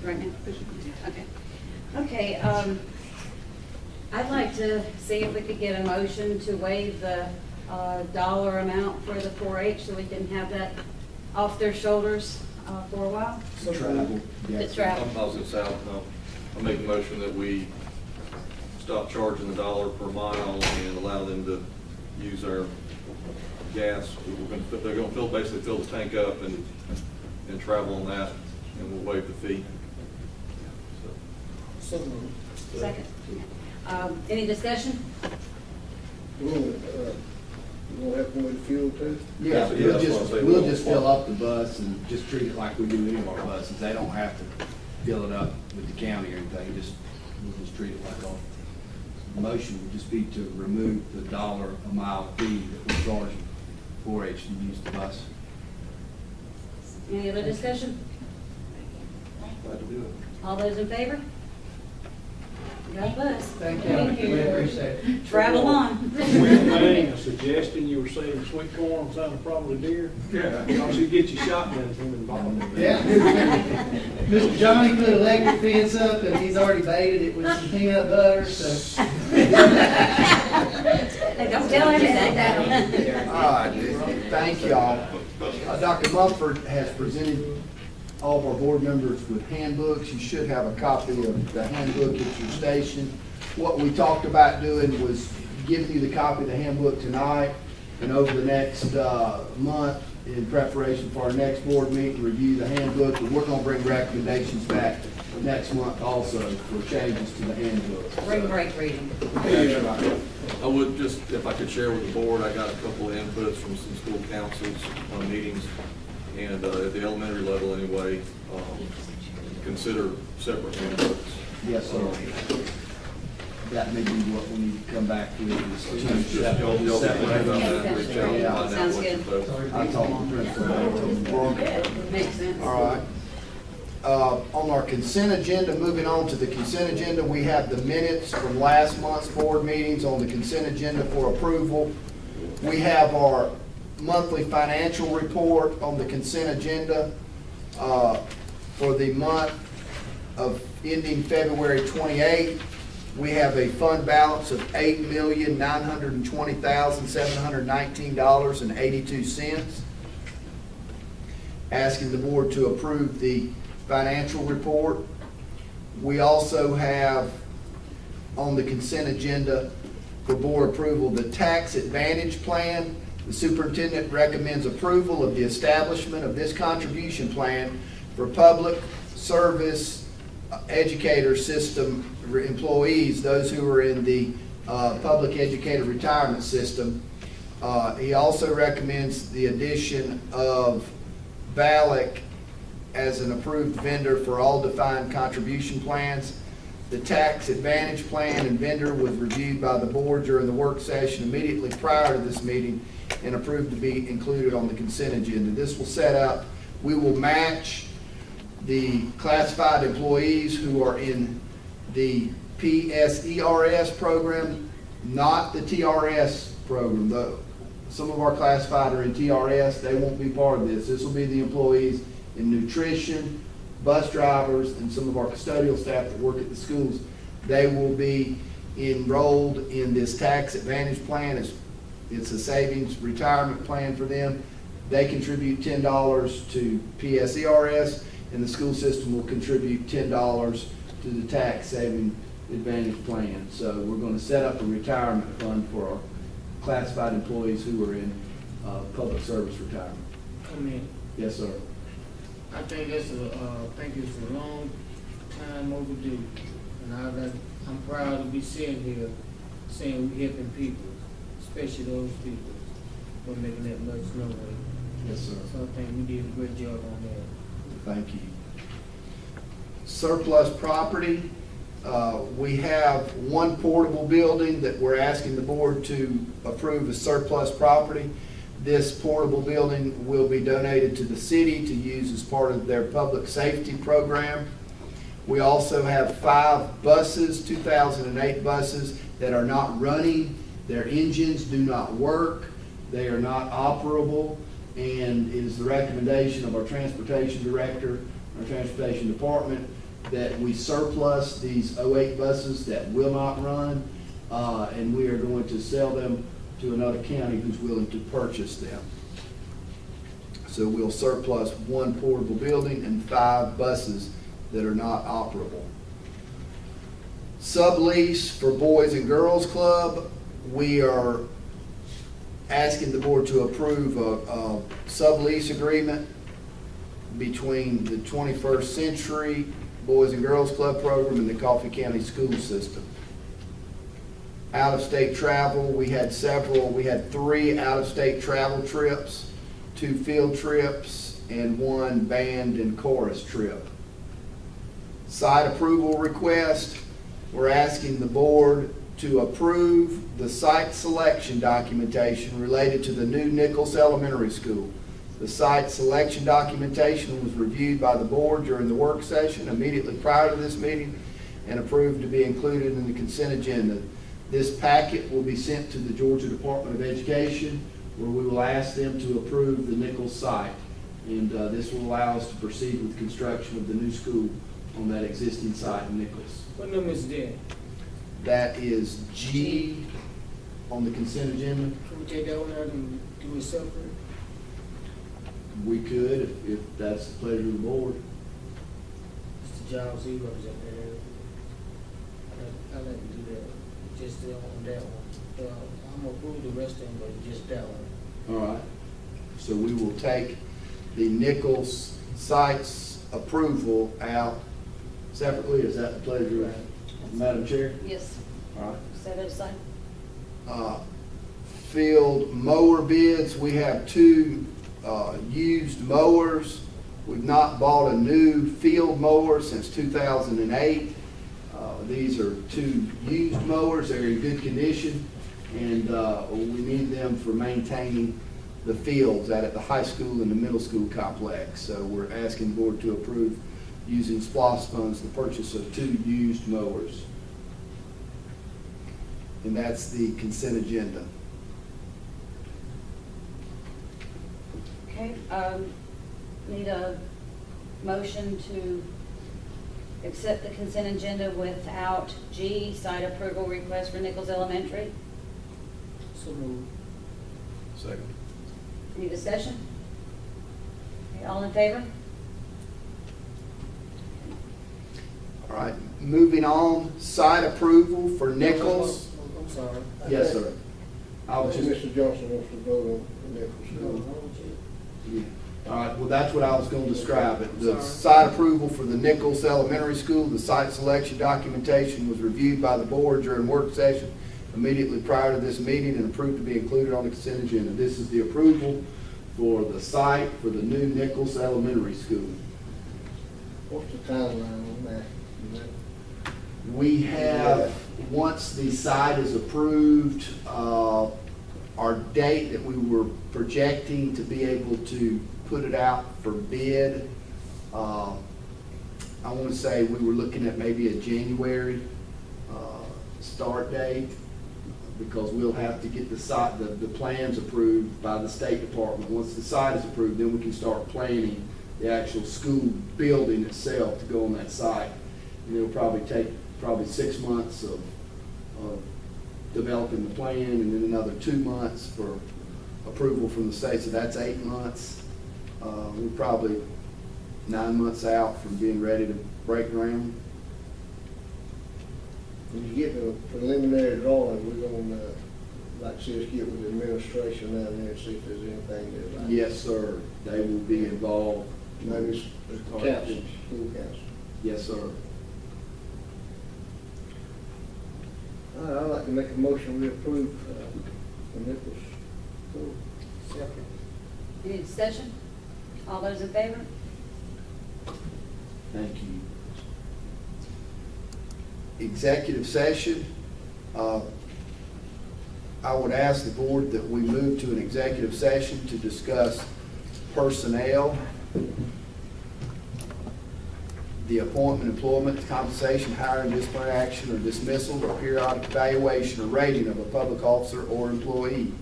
Right now? Okay. Okay, I'd like to see if we could get a motion to waive the dollar amount for the 4-H so we can have that off their shoulders for a while. Travel. To travel. I'll pause this out. I make a motion that we stop charging $1 per mile and allow them to use our gas. They're gonna basically fill the tank up and travel on that, and we'll waive the fee. Second. Any discussion? You won't have to wait fuel too? Yeah, Yeah, we'll that's what I'm just, saying. we'll just fill up the bus and just treat it like we do any of our buses. They don't have to fill it up with the county or anything, we'll just treat it like all. The motion would just be to remove the $1 a mile fee that we charge 4-H to use the bus. Any other discussion? Glad to do it. All those in favor? God bless. Thank you. We appreciate it. Travel on. A suggestion, you were saying sweet corn sounded probably dear. Yeah. I should get your shotgun from involved. Yeah. Mr. Johnny put an electric fence up and he's already baited it with some peanut butter, so. Don't tell everything. All right, thank y'all. Dr. Mumford has presented all of our board members with handbooks. You should have a copy of the handbook at your station. What we talked about doing was giving you the copy of the handbook tonight, and over the next month, in preparation for our next board meeting, review the handbook, and we're gonna bring recommendations back next month also for changes to the handbook. Spring break reading. That's right. I would just, if I could share with the board, I got a couple of inputs from some school councils on meetings, and at the elementary level anyway, consider separate handbooks. Yes, sir. That may be what we need to come back with. Just y'all be thinking about that, reach out and find out Sounds what good. you folks. I talked to the principal, I told them. Makes sense. All right. On our consent agenda, moving on to the consent agenda, we have the minutes from last month's board meetings on the consent agenda for approval. We have our monthly financial report on the consent agenda for the month of ending February 28th. We have a fund balance of $8,920,719.82. Asking the board to approve the financial report. We also have on the consent agenda for board approval the tax advantage plan. The superintendent recommends approval of the establishment of this contribution plan for public service educator system employees, those who are in the public educator retirement system. He also recommends the addition of VALIC as an approved vendor for all defined contribution plans. The tax advantage plan and vendor was reviewed by the board during the work session immediately prior to this meeting and approved to be included on the consent agenda. This will set up, we will match the classified employees who are in the PSERS program, not the TRS program. Some of our classified are in TRS, they won't be part of this. This will be the employees in nutrition, bus drivers, and some of our custodial staff that work at the schools. They will be enrolled in this tax advantage plan. It's a savings retirement plan for them. They contribute $10 to PSERS, and the school system will contribute $10 to the tax saving advantage plan. So we're going to set up a retirement fund for our classified employees who are in public service retirement. Yes, sir. I think it's a long time overdue, and I'm proud to be sitting here saying we're helping people, especially those people who are making that much noise. Yes, sir. So I think we did a great job on that. Thank you. Surplus property, we have one portable building that we're asking the board to approve as surplus property. This portable building will be donated to the city to use as part of their public safety program. We also have 5 buses, 2008 buses, that are not running. Their engines do not work. They are not operable. And it is the recommendation of our transportation director, our transportation department, that we surplus these 08 buses that will not run, and we are going to sell them to another county who's willing to purchase them. So we'll surplus 1 portable building and 5 buses that are not operable. Sublease for Boys and Girls Club, we are asking the board to approve a sublease agreement between the 21st Century Boys and Girls Club program and the Coffee County School System. Out-of-state travel, we had 3 out-of-state travel trips, 2 field trips, and 1 band and chorus trip. Site approval request, we're asking the board to approve the site selection documentation related to the new Nichols Elementary School. The site selection documentation was reviewed by the board during the work session immediately prior to this meeting and approved to be included in the consent agenda. This packet will be sent to the Georgia Department of Education, where we will ask them to approve the Nichols site. And this will allow us to proceed with construction of the new school on that existing site in Nichols. What number is that? That is G on the consent agenda. Can we take that one out and do it separate? We could, if that's the pleasure of the board. Mr. Giles, he represents that area. I like to do that, just on that one. I'm gonna approve the rest of them, but just that one. All right. So we will take the Nichols sites approval out separately. Is that the pleasure of Madam Chair? Yes. All right. Set it aside. Field mower bids, we have 2 used mowers. We've not bought a new field mower since 2008. These are 2 used mowers. They're in good condition, and we need them for maintaining the fields out at the high school and the middle school complex. So we're asking the board to approve using SPOS funds the purchase of 2 used mowers. And that's the consent agenda. Okay, need a motion to accept the consent agenda without G, site approval request for Nichols Elementary. So move. Second. Any discussion? Okay, all in favor? All right, moving on, site approval for Nichols. I'm sorry. Yes, sir. I'll just, Mr. Johnson wants to vote on Nichols. yeah. All right, well, that's what I was going to describe it. The site approval for the Nichols Elementary School, the site selection documentation was reviewed by the board during work session immediately prior to this meeting and approved to be included on the consent agenda. This is the approval for the site for the new Nichols Elementary School. What's the timeline on that? We have, once the site is approved, our date that we were projecting to be able to put it out for bid, I want to say we were looking at maybe a January start date, because we'll have to get the site, the plans approved by the State Department. Once the site is approved, then we can start planning the actual school building itself to go on that site. And it'll probably take 6 months of developing the plan, and then another 2 months for approval from the state, so that's 8 months. We're probably 9 months out from being ready to break ground. When you get the preliminary drawing, we're gonna, like, see us get with the administration down there and see if there's anything that. Yes, sir. They will be involved. Maybe it's council, school council. Yes, sir. All right, I'd like to make a motion, we approve, the Nichols school. Second. Any discussion? All those in favor? Thank you. Executive session. I would ask the board that we move to an executive session to discuss personnel, the appointment, employment, compensation, hiring, disciplinary action, or dismissal, or periodic evaluation or rating of a public officer or employee.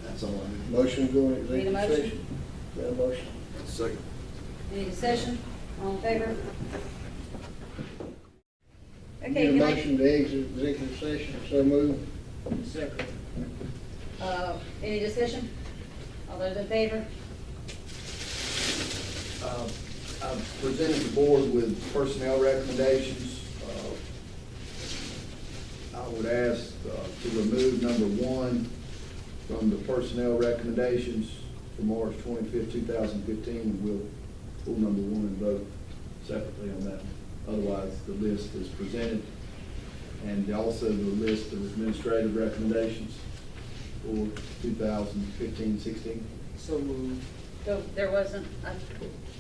That's all I need. Motion to go in Need a executive motion? session. Got a motion? Second. Any discussion? All in favor? Okay, Need a can I, motion to exit executive session, so move. Second. any discussion? All those in favor? I've presented the board with personnel recommendations. I would ask to remove number 1 from the personnel recommendations for March 25th, 2015, and we'll pull number 1 and vote separately on that. Otherwise, the list is presented, and also the list of administrative recommendations for 2015-16. So moved. So there wasn't,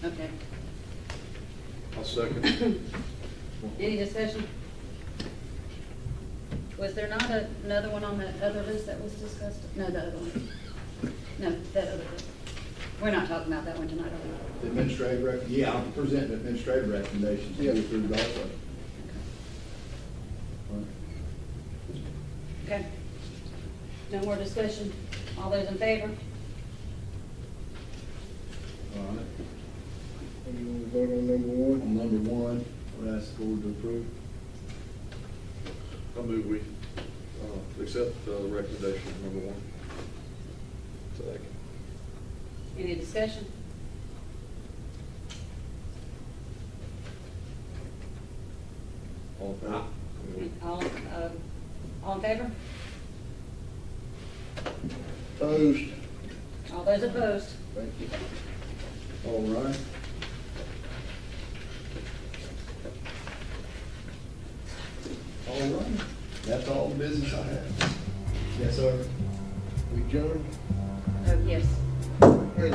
okay. I'll second. Any discussion? Was there not another one on that other list that was discussed? No, the other one. No, that other list. We're not talking about that one tonight, are we? The administrative yeah, I'll present the administrative recommendations to be approved also. Okay. No more discussion? All those in favor? All right. And you want to vote on number 1? On number 1, we'll ask the board to approve. I move we accept the recommendation number 1. Second. Any discussion? All in favor? All in favor? Opposed? All those opposed? Thank you. All right. All right. That's all the business I have. Yes, sir. We adjourn? Yes. Hey.